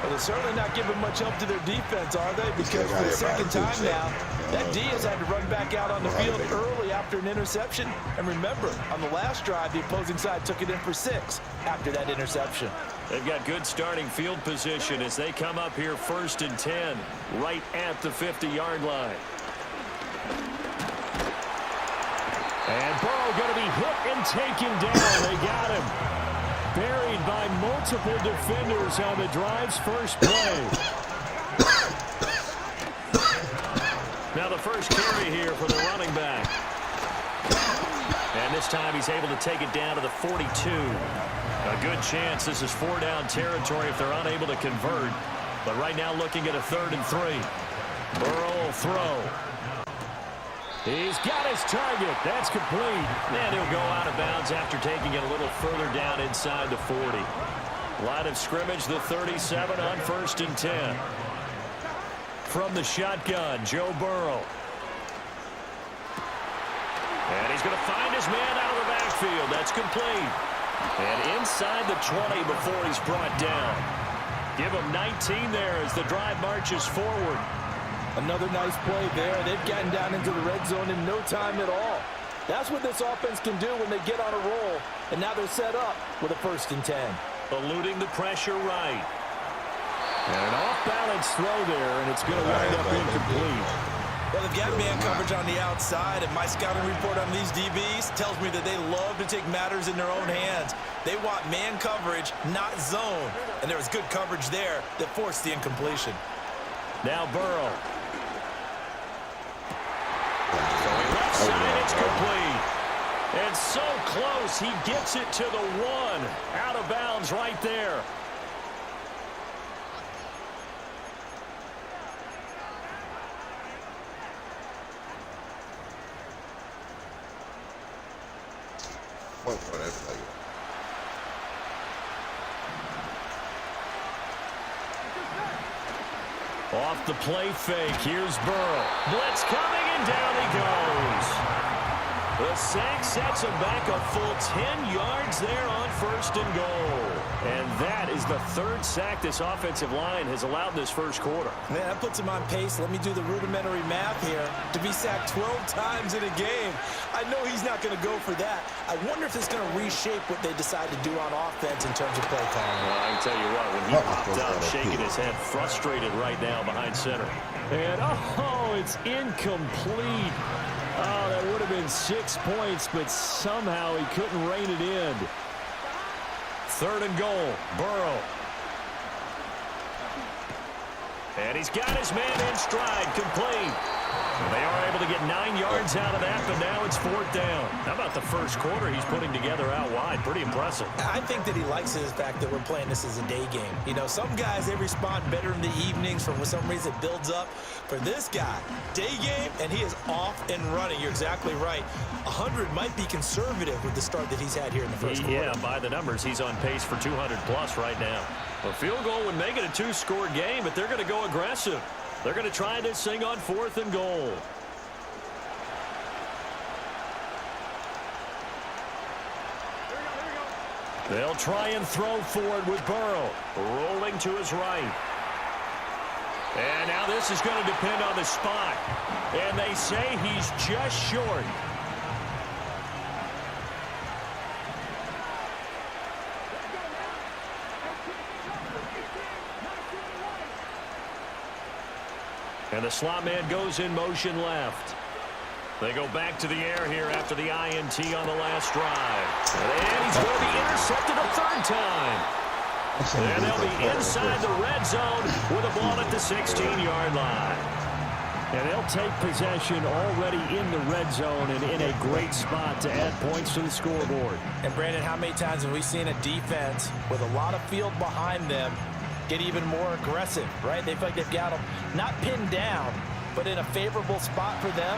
Well, they're certainly not giving much help to their defense, are they? Because for the second time now, that D has had to run back out on the field early after an interception. And remember, on the last drive, the opposing side took it in for 6 after that interception. They've got good starting field position as they come up here 1st and 10, right at the 50-yard line. And Burrow going to be hit and taken down. They got him. Buried by multiple defenders on the drive's first play. Now the first carry here for the running back. And this time he's able to take it down to the 42. A good chance this is 4-down territory if they're unable to convert. But right now looking at a 3rd and 3. Burrow will throw. He's got his target. That's complete. And he'll go out of bounds after taking it a little further down inside the 40. Line of scrimmage, the 37 on 1st and 10. From the shotgun, Joe Burrow. And he's going to find his man out of the backfield. That's complete. And inside the 20 before he's brought down. Give him 19 there as the drive marches forward. Another nice play there. They've gotten down into the red zone in no time at all. That's what this offense can do when they get on a roll. And now they're set up with a 1st and 10. Eluding the pressure right. And an off-balance throw there, and it's going to wind up incomplete. Well, they've got man coverage on the outside, and my scouting report on these DBs tells me that they love to take matters in their own hands. They want man coverage, not zone. And there was good coverage there that forced the incompletion. Now Burrow. Left side, it's complete. And so close, he gets it to the 1. Out of bounds right there. Fuck for that play. Off the play fake, here's Burrow. Blitz coming, and down he goes. The sack sets him back a full 10 yards there on 1st and goal. And that is the 3rd sack this offensive line has allowed in this 1st quarter. Man, that puts him on pace. Let me do the rudimentary math here. To be sacked 12 times in a game. I know he's not going to go for that. I wonder if it's going to reshape what they decide to do on offense in terms of play calling. Well, I can tell you what, when he popped up, shaking his head, frustrated right now behind center. And, oh, it's incomplete. Oh, that would have been 6 points, but somehow he couldn't rein it in. 3rd and goal, Burrow. And he's got his man in stride, complete. They are able to get 9 yards out of that, but now it's 4th down. How about the 1st quarter he's putting together out wide? Pretty impressive. I think that he likes the fact that we're playing this as a day game. You know, some guys, they respond better in the evenings. For some reason, it builds up. For this guy, day game, and he is off and running. You're exactly right. 100 might be conservative with the start that he's had here in the 1st quarter. Yeah, by the numbers, he's on pace for 200-plus right now. A field goal would make it a 2-score game, but they're going to go aggressive. They're going to try this thing on 4th and goal. They'll try and throw forward with Burrow, rolling to his right. And now this is going to depend on the spot. And they say he's just short. And the slot man goes in motion left. They go back to the air here after the INT on the last drive. And he's going to be intercepted a 3rd time. And they'll be inside the red zone with a ball at the 16-yard line. And they'll take possession already in the red zone and in a great spot to add points to the scoreboard. And, Brandon, how many times have we seen a defense with a lot of field behind them get even more aggressive, right? They feel like they've got them not pinned down, but in a favorable spot for them.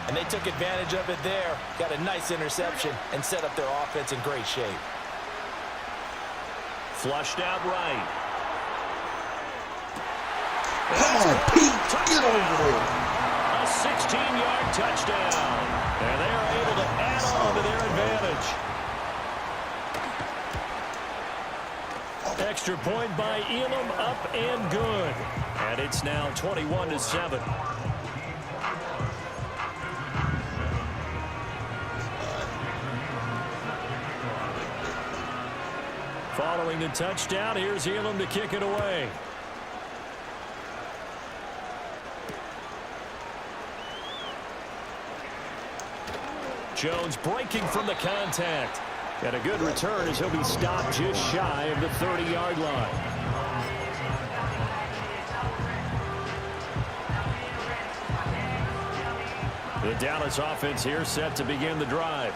And they took advantage of it there. Got a nice interception and set up their offense in great shape. Flushed out right. Come on, Pete. Get over there. A 16-yard touchdown. And they are able to add on to their advantage. Extra point by Elam, up and good. And it's now 21-7. Following the touchdown, here's Elam to kick it away. Jones breaking from the contact. And a good return as he'll be stopped just shy of the 30-yard line. The Dallas offense here set to begin the drive.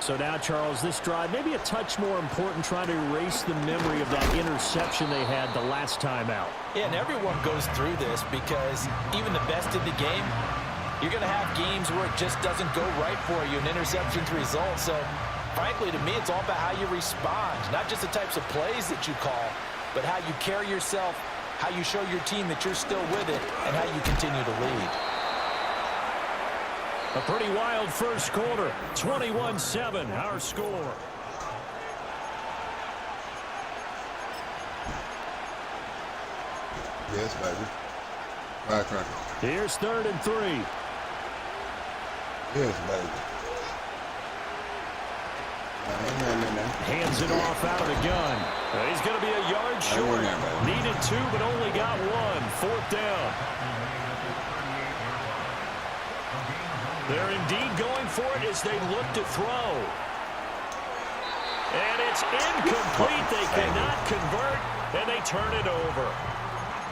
So now, Charles, this drive maybe a touch more important, trying to erase the memory of that interception they had the last time out. Yeah, and everyone goes through this because even the best in the game, you're going to have games where it just doesn't go right for you, and interceptions result. So, frankly, to me, it's all about how you respond, not just the types of plays that you call, but how you carry yourself, how you show your team that you're still with it, and how you continue to lead. A pretty wild 1st quarter. 21-7, our score. Yes, baby. Firecracker. Here's 3rd and 3. Yes, baby. Hands it off out of the gun. He's going to be a yard short. Needed 2, but only got 1. 4th down. They're indeed going for it as they look to throw. And it's incomplete. They cannot convert, and they turn it over.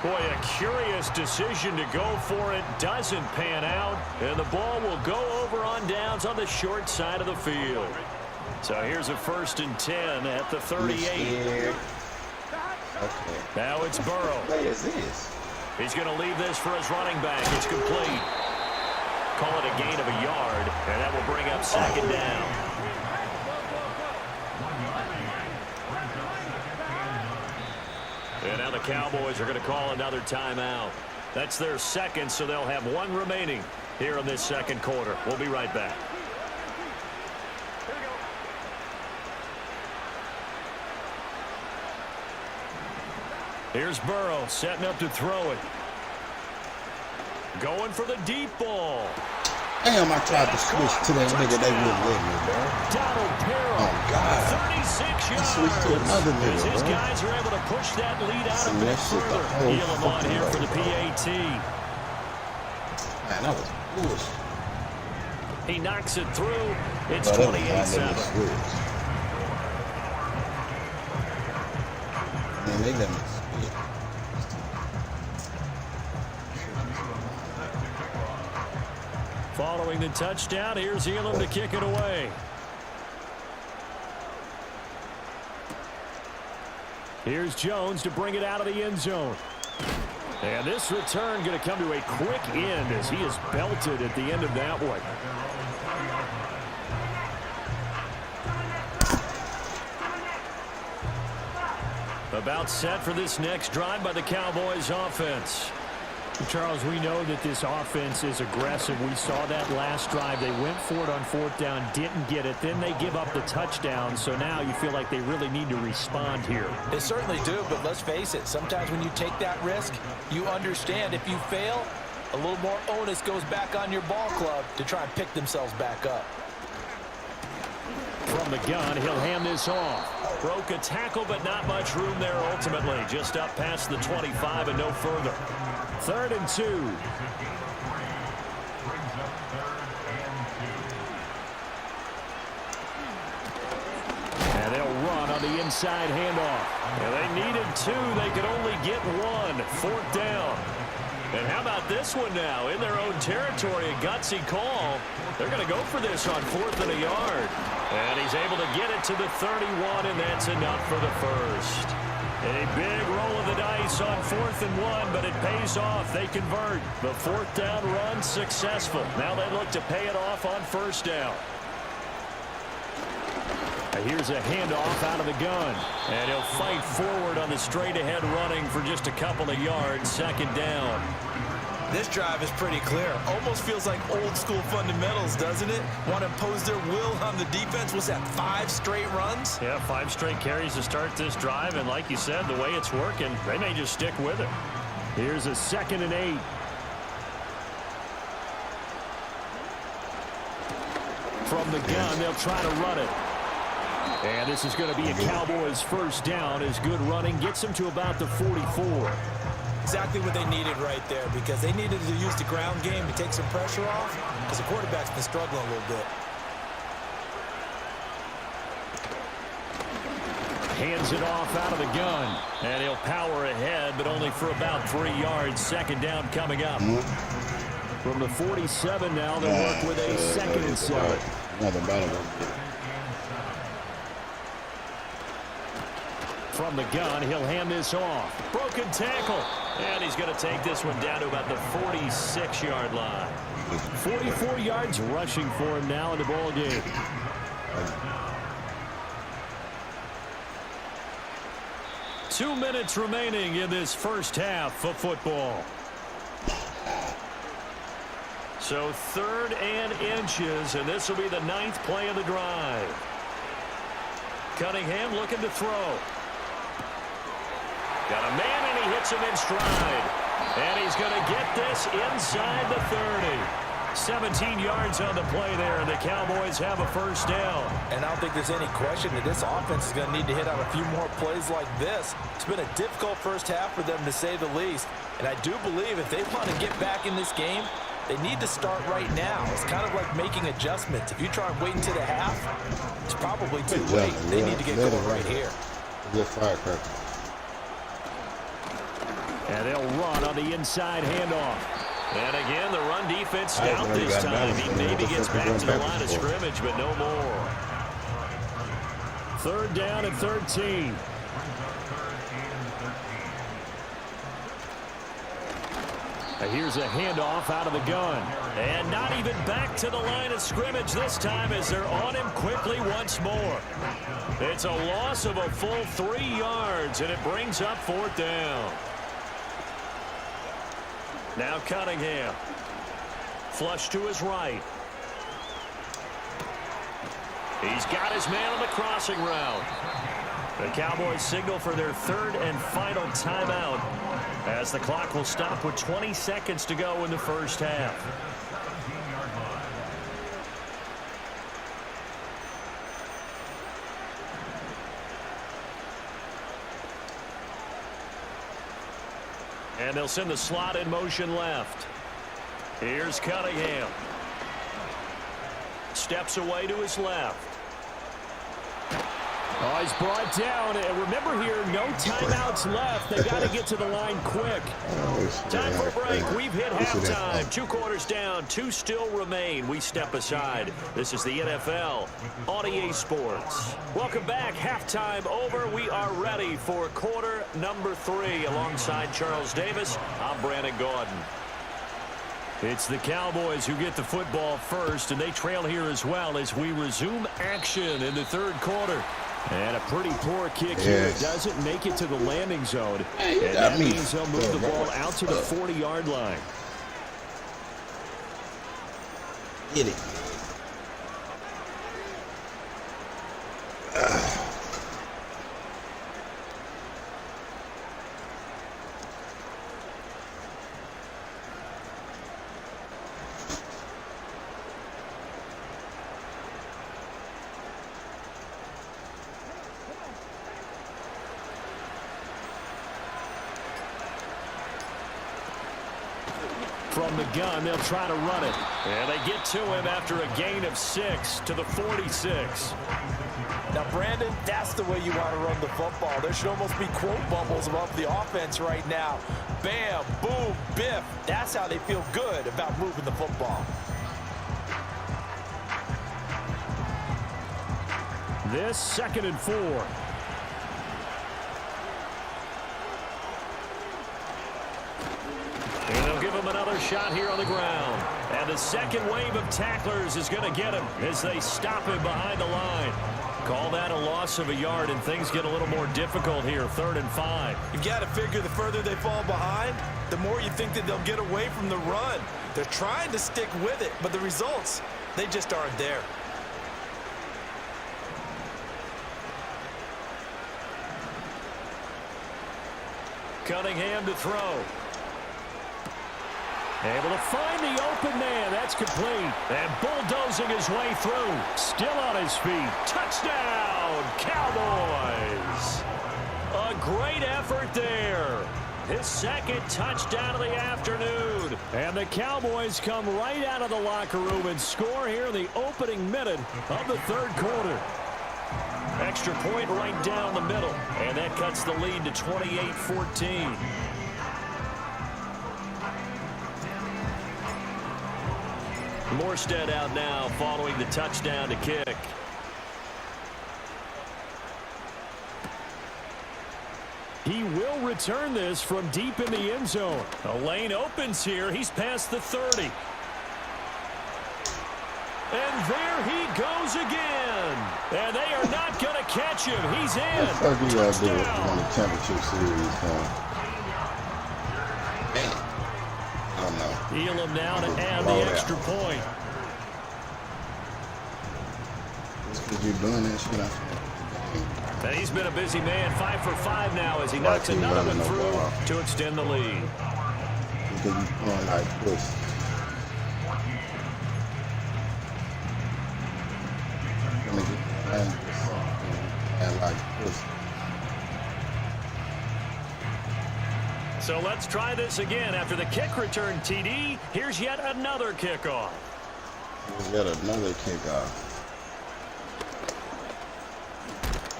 Boy, a curious decision to go for it. Doesn't pan out, and the ball will go over on downs on the short side of the field. So here's a 1st and 10 at the 38. Okay. Now it's Burrow. What is this? He's going to leave this for his running back. It's complete. Call it a gain of a yard, and that will bring up 2nd down. And now the Cowboys are going to call another timeout. That's their 2nd, so they'll have 1 remaining here in this 2nd quarter. We'll be right back. Here's Burrow setting up to throw it. Going for the deep ball. Damn, I tried to switch to that nigga. They wouldn't let me, bro. Donald Parrow. Oh, God. 36 yards. Switch to another As nigga, his bro. guys are able to push that lead out a See, bit that shit the further. whole Elam on fucking here for the way, PAT. Man, that was bullshit. He knocks it through. It's Bro, that was my 28-7. nigga switch. Man, they let me switch. Following the touchdown, here's Elam to kick it away. Here's Jones to bring it out of the end zone. And this return going to come to a quick end as he is belted at the end of that one. About set for this next drive by the Cowboys offense. Charles, we know that this offense is aggressive. We saw that last drive. They went for it on fourth down, didn't get it. Then they give up the touchdown. So now you feel like they really need to respond here. They certainly do, but let's face it. Sometimes when you take that risk, you understand if you fail, a little more onus goes back on your ball club to try and pick themselves back up. From the gun, he'll hand this off. Broke a tackle, but not much room there ultimately. Just up past the 25 and no further. 3rd and 2. And they'll run on the inside handoff. And they needed 2. They could only get 1. 4th down. And how about this one now? In their own territory, a gutsy call. They're going to go for this on 4th and a yard. And he's able to get it to the 31, and that's enough for the first. A big roll of the dice on 4th and 1, but it pays off. They convert. The 4th down run successful. Now they look to pay it off on 1st down. Here's a handoff out of the gun. And he'll fight forward on the straight-ahead running for just a couple of yards. 2nd down. This drive is pretty clear. Almost feels like old-school fundamentals, doesn't it? Want to impose their will on the defense. Was that 5 straight runs? Yeah, 5 straight carries to start this drive. And like you said, the way it's working, they may just stick with it. Here's a 2nd and 8. From the gun, they'll try to run it. And this is going to be a Cowboys 1st down as good running gets them to about the 44. Exactly what they needed right there, because they needed to use the ground game to take some pressure off, because the quarterback's been struggling a little bit. Hands it off out of the gun. And he'll power ahead, but only for about 3 yards. 2nd down coming up. From the 47 now, they'll work with a 2nd and 7. From the gun, he'll hand this off. Broken tackle. And he's going to take this one down to about the 46-yard line. 44 yards rushing for him now in the ball game. Two minutes remaining in this first half of football. So 3rd and inches, and this will be the 9th play of the drive. Cunningham looking to throw. Got a man, and he hits him in stride. And he's going to get this inside the 30. 17 yards on the play there, and the Cowboys have a 1st down. And I don't think there's any question that this offense is going to need to hit on a few more plays like this. It's been a difficult first half for them, to say the least. And I do believe if they want to get back in this game, they need to start right now. It's kind of like making adjustments. If you try and wait until the half, it's probably too late. They need to get going right here. Good firecracker. And they'll run on the inside handoff. And again, the run defense stout this time. He maybe gets back to the line of scrimmage, but no more. 3rd down and 13. Here's a handoff out of the gun. And not even back to the line of scrimmage this time as they're on him quickly once more. It's a loss of a full 3 yards, and it brings up 4th down. Now Cunningham. Flush to his right. He's got his man on the crossing route. The Cowboys signal for their third and final timeout as the clock will stop with 20 seconds to go in the first half. 17-yard line. And they'll send the slot in motion left. Here's Cunningham. Steps away to his left. Oh, he's brought down. And remember here, no timeouts left. They got to get to the line quick. Time for a break. We've hit halftime. 2 quarters down. 2 still remain. We step aside. This is the NFL on EA Sports. Welcome back. Halftime over. We are ready for quarter number 3. Alongside Charles Davis, I'm Brandon Gaudin. It's the Cowboys who get the football first, and they trail here as well as we resume action in the third quarter. And a pretty poor kick here. It doesn't make it to the landing zone. And that means he'll move the ball out to the 40-yard line. Get it. From the gun, they'll try to run it. And they get to him after a gain of 6 to the 46. Now, Brandon, that's the way you want to run the football. There should almost be quote bubbles above the offense right now. Bam, boom, biff. That's how they feel good about moving the football. This 2nd and 4. And they'll give him another shot here on the ground. And the second wave of tacklers is going to get him as they stop him behind the line. Call that a loss of a yard, and things get a little more difficult here. 3rd and 5. You've got to figure the further they fall behind, the more you think that they'll get away from the run. They're trying to stick with it, but the results, they just aren't there. Cunningham to throw. Able to find the open man. That's complete. And bulldozing his way through. Still on his feet. Touchdown, Cowboys. A great effort there. His 2nd touchdown of the afternoon. And the Cowboys come right out of the locker room and score here in the opening minute of the 3rd quarter. Extra point right down the middle. And that cuts the lead to 28-14. Morstead out now following the touchdown to kick. He will return this from deep in the end zone. A lane opens here. He's past the 30. And there he goes again. And they are not going to catch him. He's in. What the fuck you gotta do if you won the championship series, man? I don't know. Elam now to add the extra point. Just because you're doing that shit, And he's been a busy man. 5 for 5 now as he knocks another one through to extend the lead. because you're doing like this. And like this. So let's try this again. After the kick return, TD, here's yet another kickoff. Here's yet another kickoff.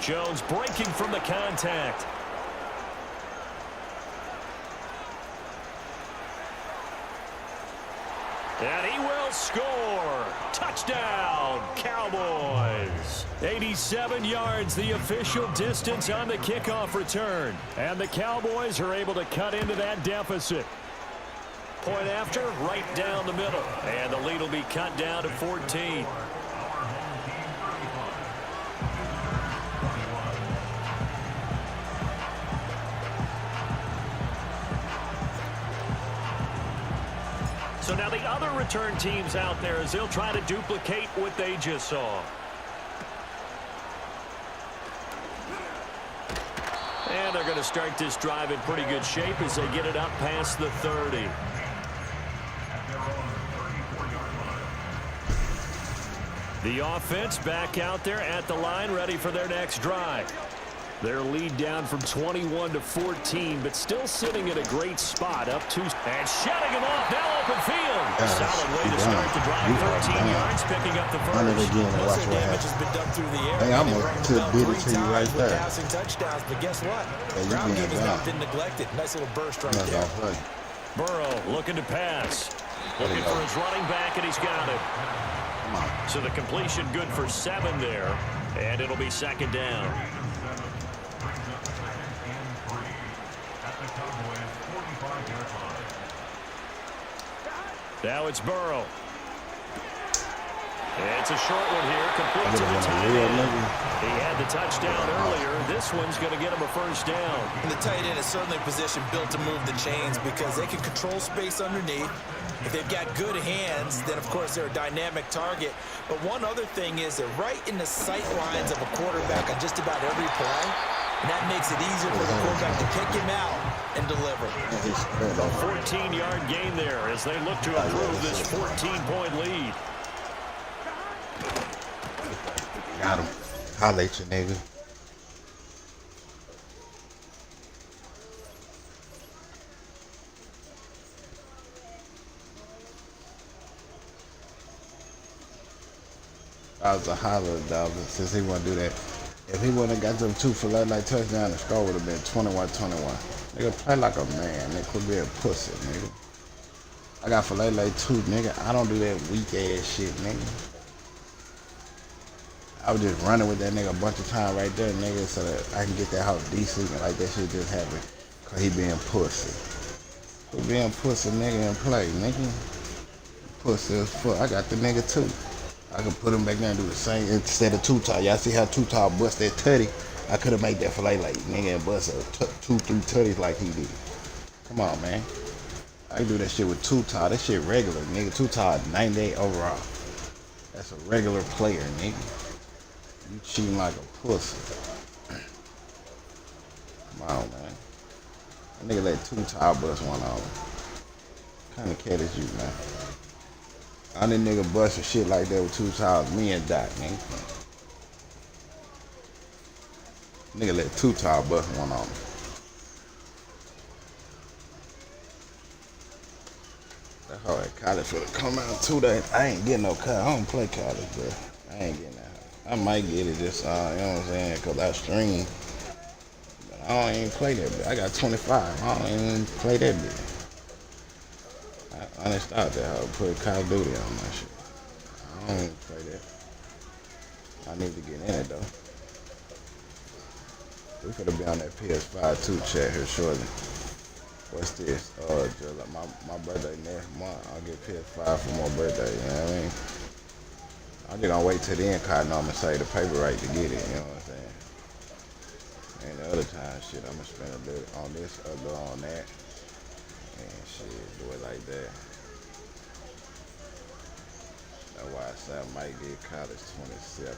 Jones breaking from the contact. And he will score. Touchdown, Cowboys. 87 yards, the official distance on the kickoff return. And the Cowboys are able to cut into that deficit. Point after, right down the middle. And the lead will be cut down to 14. So now the other return teams out there as they'll try to duplicate what they just saw. And they're going to start this drive in pretty good shape as they get it up past the 30. The offense back out there at the line, ready for their next drive. Their lead down from 21 to 14, but still sitting in a great spot, up 2. And shutting him off, now open field. Solid way to start the drive, 13 yards, picking up the first. Most of the damage has been done through the air. Hey, I'm going to did it to you right there. Passing touchdowns, but guess what? Hey, Ground game has not been neglected. Nice little burst right there. Burrow looking to pass. Looking for his running back, and he's got it. So the completion good for 7 there, and it'll be second down. Now it's Burrow. It's a short one here, complete to the tight end. He had the touchdown earlier. This one's going to get him a first down. And the tight end is certainly a position built to move the chains because they can control space underneath. If they've got good hands, then, of course, they're a dynamic target. But one other thing is they're right in the sight lines of a quarterback on just about every play. And that makes it easier for the quarterback to pick him out and deliver. A 14-yard gain there as they look to improve this 14-point lead. Got him. Holla at you, nigga. I was a holler, dog, since he wouldn't do that. If he wouldn't have got them 2 for like touchdown, the score would have been 21-21. Nigga, play like a man. Nigga, quit being a pussy, nigga. I got filet like 2, nigga. I don't do that weak ass shit, nigga. I was just running with that nigga a bunch of time right there, nigga, so that I can get that house decent and like that shit just happened. Cause he being pussy. Quit being pussy, nigga, and play, nigga. Pussy as fuck. I got the nigga too. I can put him back there and do the same instead of Tutar. Y'all see how Tutar bust that tutty? I could have made that filet like nigga and bust 2-3 tutties like he did. Come on, man. I can do that shit with Tutar. That shit regular, nigga. Tutar 98 overall. That's a regular player, nigga. You cheating like a pussy. Come on, man. That nigga let Tutar bust one on. What kind of cat is you, man? I didn't nigga bust a shit like that with Tutar. Me and Doc, nigga. Nigga let Tutar bust one on me. That hoe at college for to come out too. I ain't getting no cut. I don't play college, bro. I ain't getting that. I might get it just, you know what I'm saying, because I stream. But I don't even play that bit. I got 25. I don't even play that bit. I done started that hoe, put Call of Duty on my shit. I don't even play that. I need to get in it, though. We finna be on that PS5 too, chat here shortly. What's this? My birthday next month. I'll get PS5 for my birthday, you know what I mean? I'm just gonna wait till the end cause I know I'm gonna save the paper right to get it, you know what I'm saying? And the other time, shit, I'm gonna spend a bit on this, a little on that. And shit, do it like that. That's why I said I might get college 26. I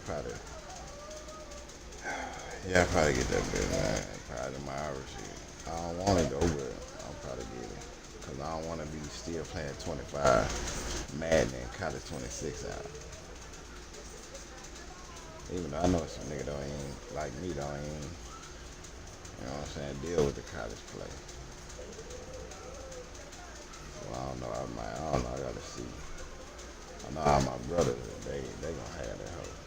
probably get that bit, man. Probably my Irish shit. I don't want it though, but I'll probably get it. Cause I don't wanna be still playing 25 Madden and college 26 out. Even though I know some nigga don't even, like me, don't even, you know what I'm saying, deal with the college play. So I don't know, I gotta see. I know all my brothers, they gonna have that hoe.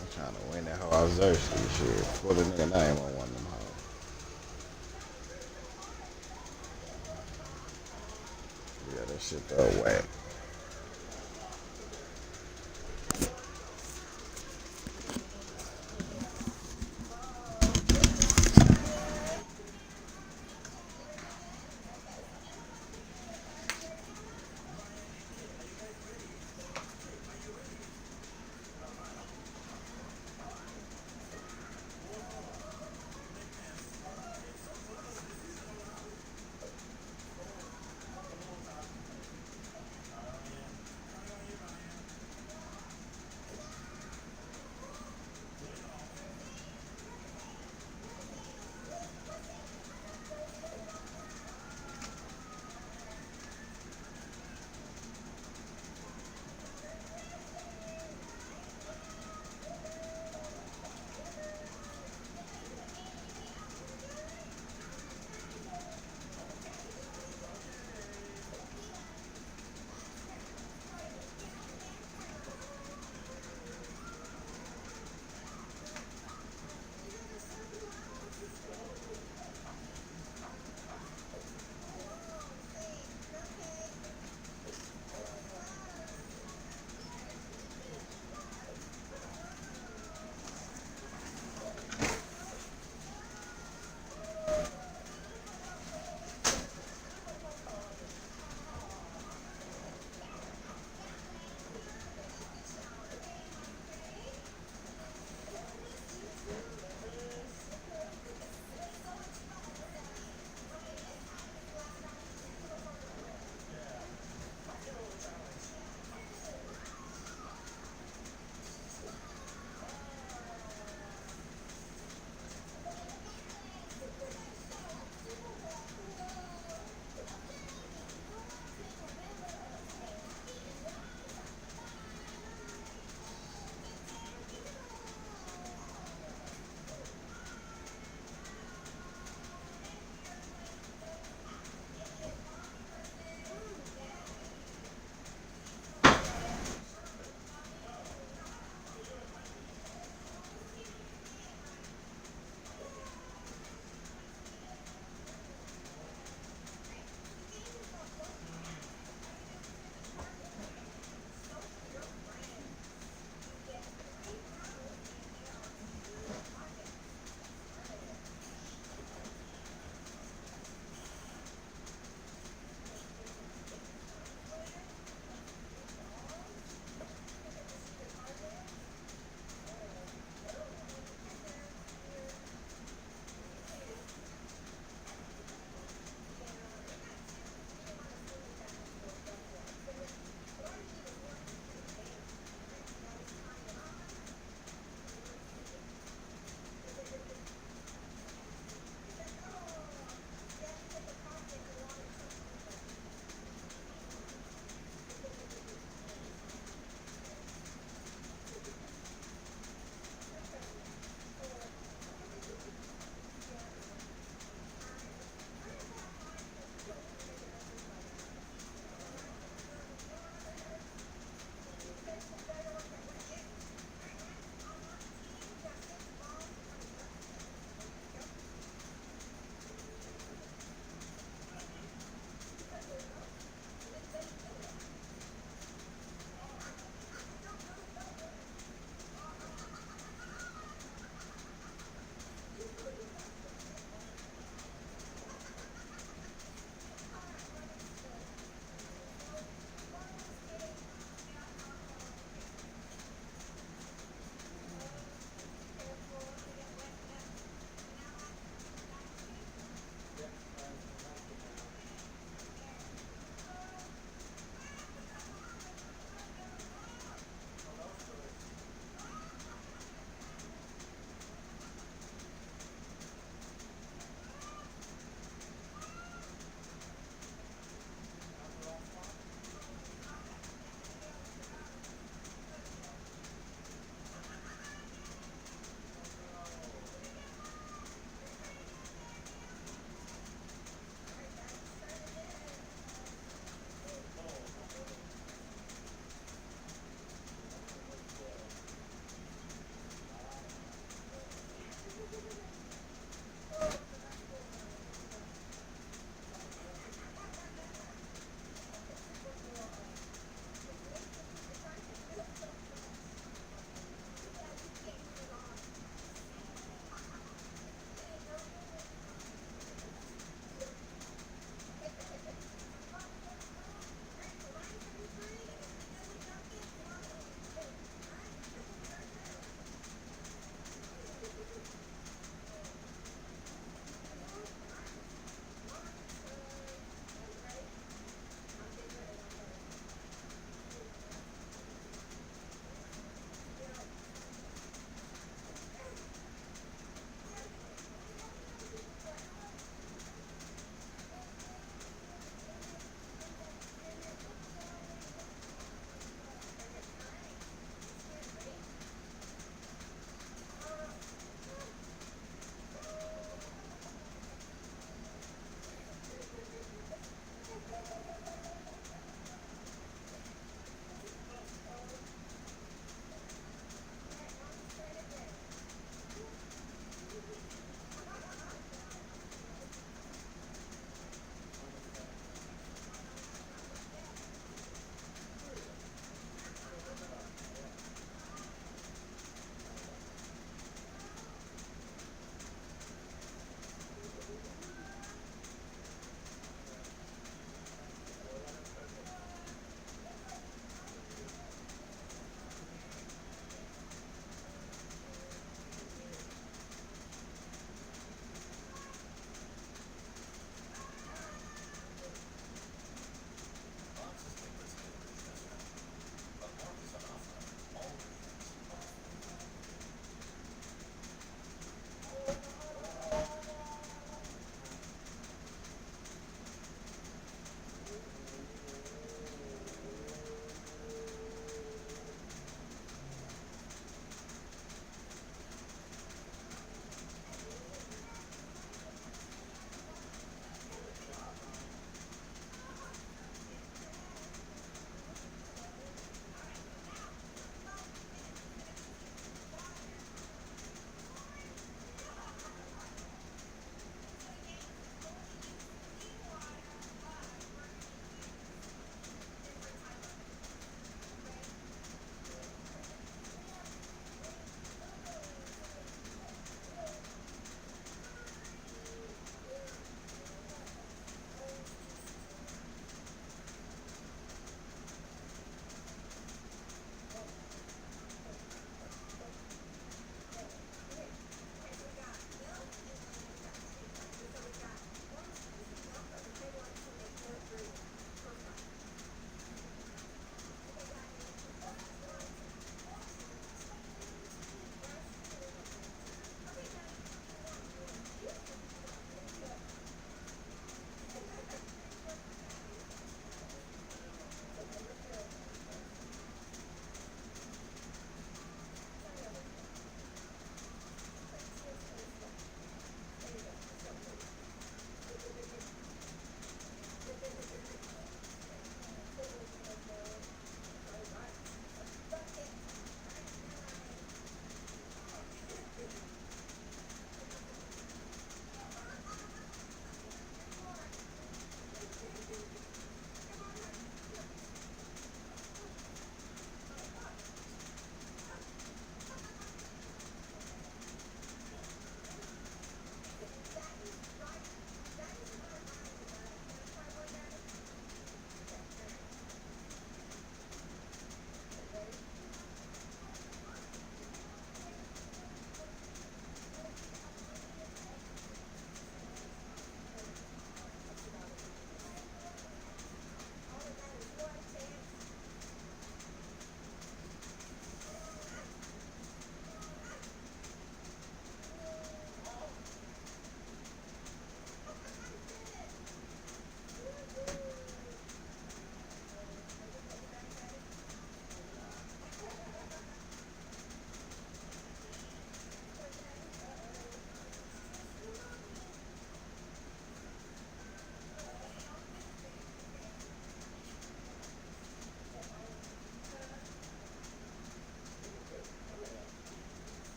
I'm trying to win that hoe out Xerxes shit. Put a nigga name on one of them hoes. Yeah, that shit whack.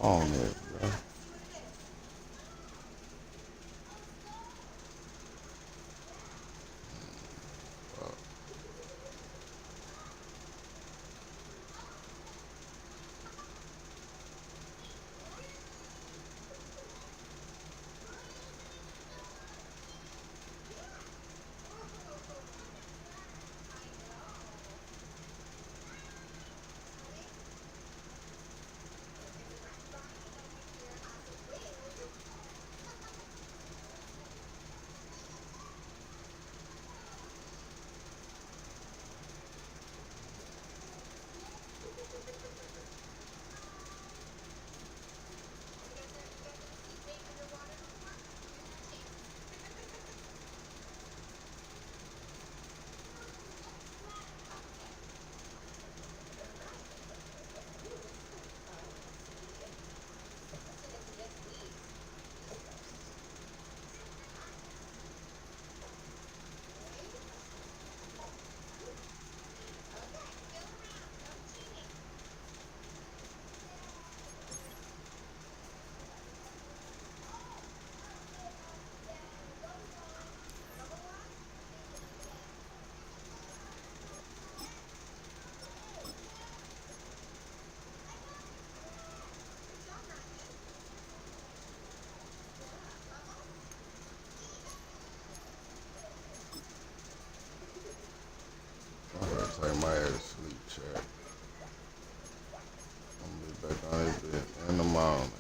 on it, bro. I'm gonna take my ass to sleep, chat. I'm gonna be back on this bit in the morning.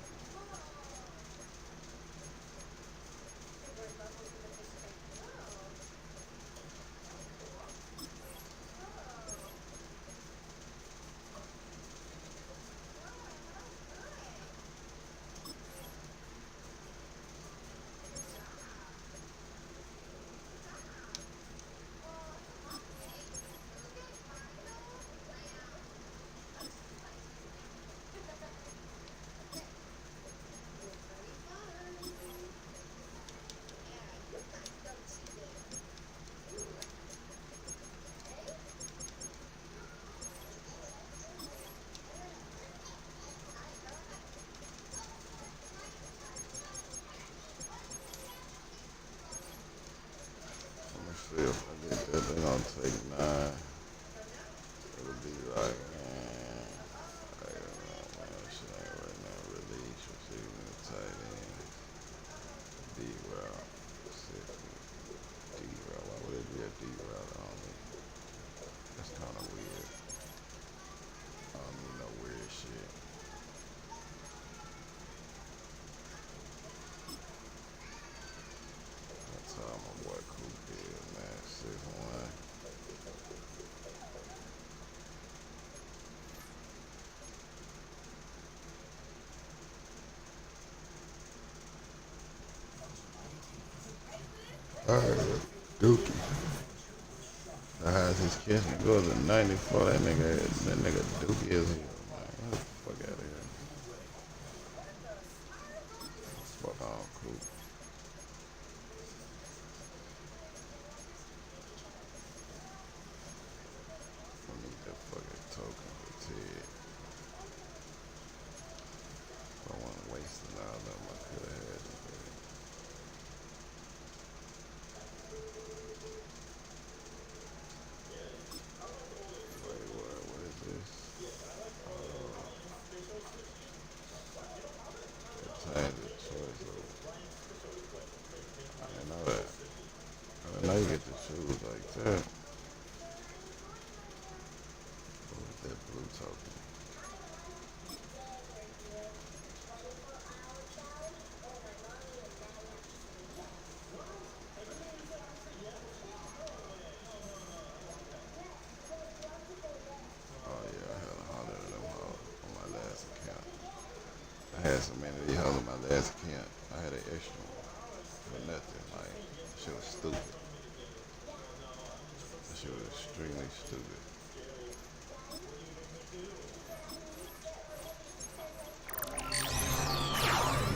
See if I get that, they gonna take 9. It'll be like, man, I don't know, man, shit ain't right now. Release, receiving the tight end. D-route, D-route, why would it be a D-route only? That's kind of weird. I don't need no weird shit. That's how my boy Coop is, man. 6'1". Alright, Dookie. The highest his catch goes to 94. That nigga Dookie is here, man. Get the fuck out of here. Fuck on, Coop. I need that fucking token for Ted. I don't want to waste it all of them. I could have had it. Wait, what is this? Change the choice. I didn't know that. I didn't know you get to choose like that. What was that blue token? Oh yeah, I had 100 of them hoes on my last account. I had so many of these hoes on my last account. I had an extra one for nothing. Like, that shit was stupid. That shit was extremely stupid.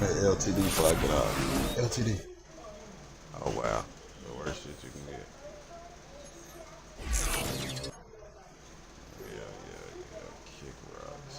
LTD before I get out. LTD. Oh wow, the worst shit you can get. Yeah, kick rocks.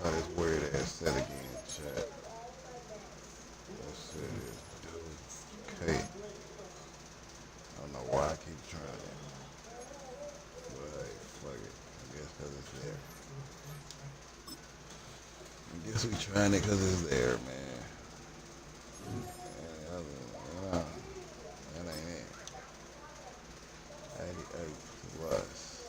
try this weird ass set again, chat. Let's see this. Okay. I don't know why I keep trying it. But hey, fuck it. I guess because it's there. I guess we trying it because it's there, man. That ain't it. 88 plus.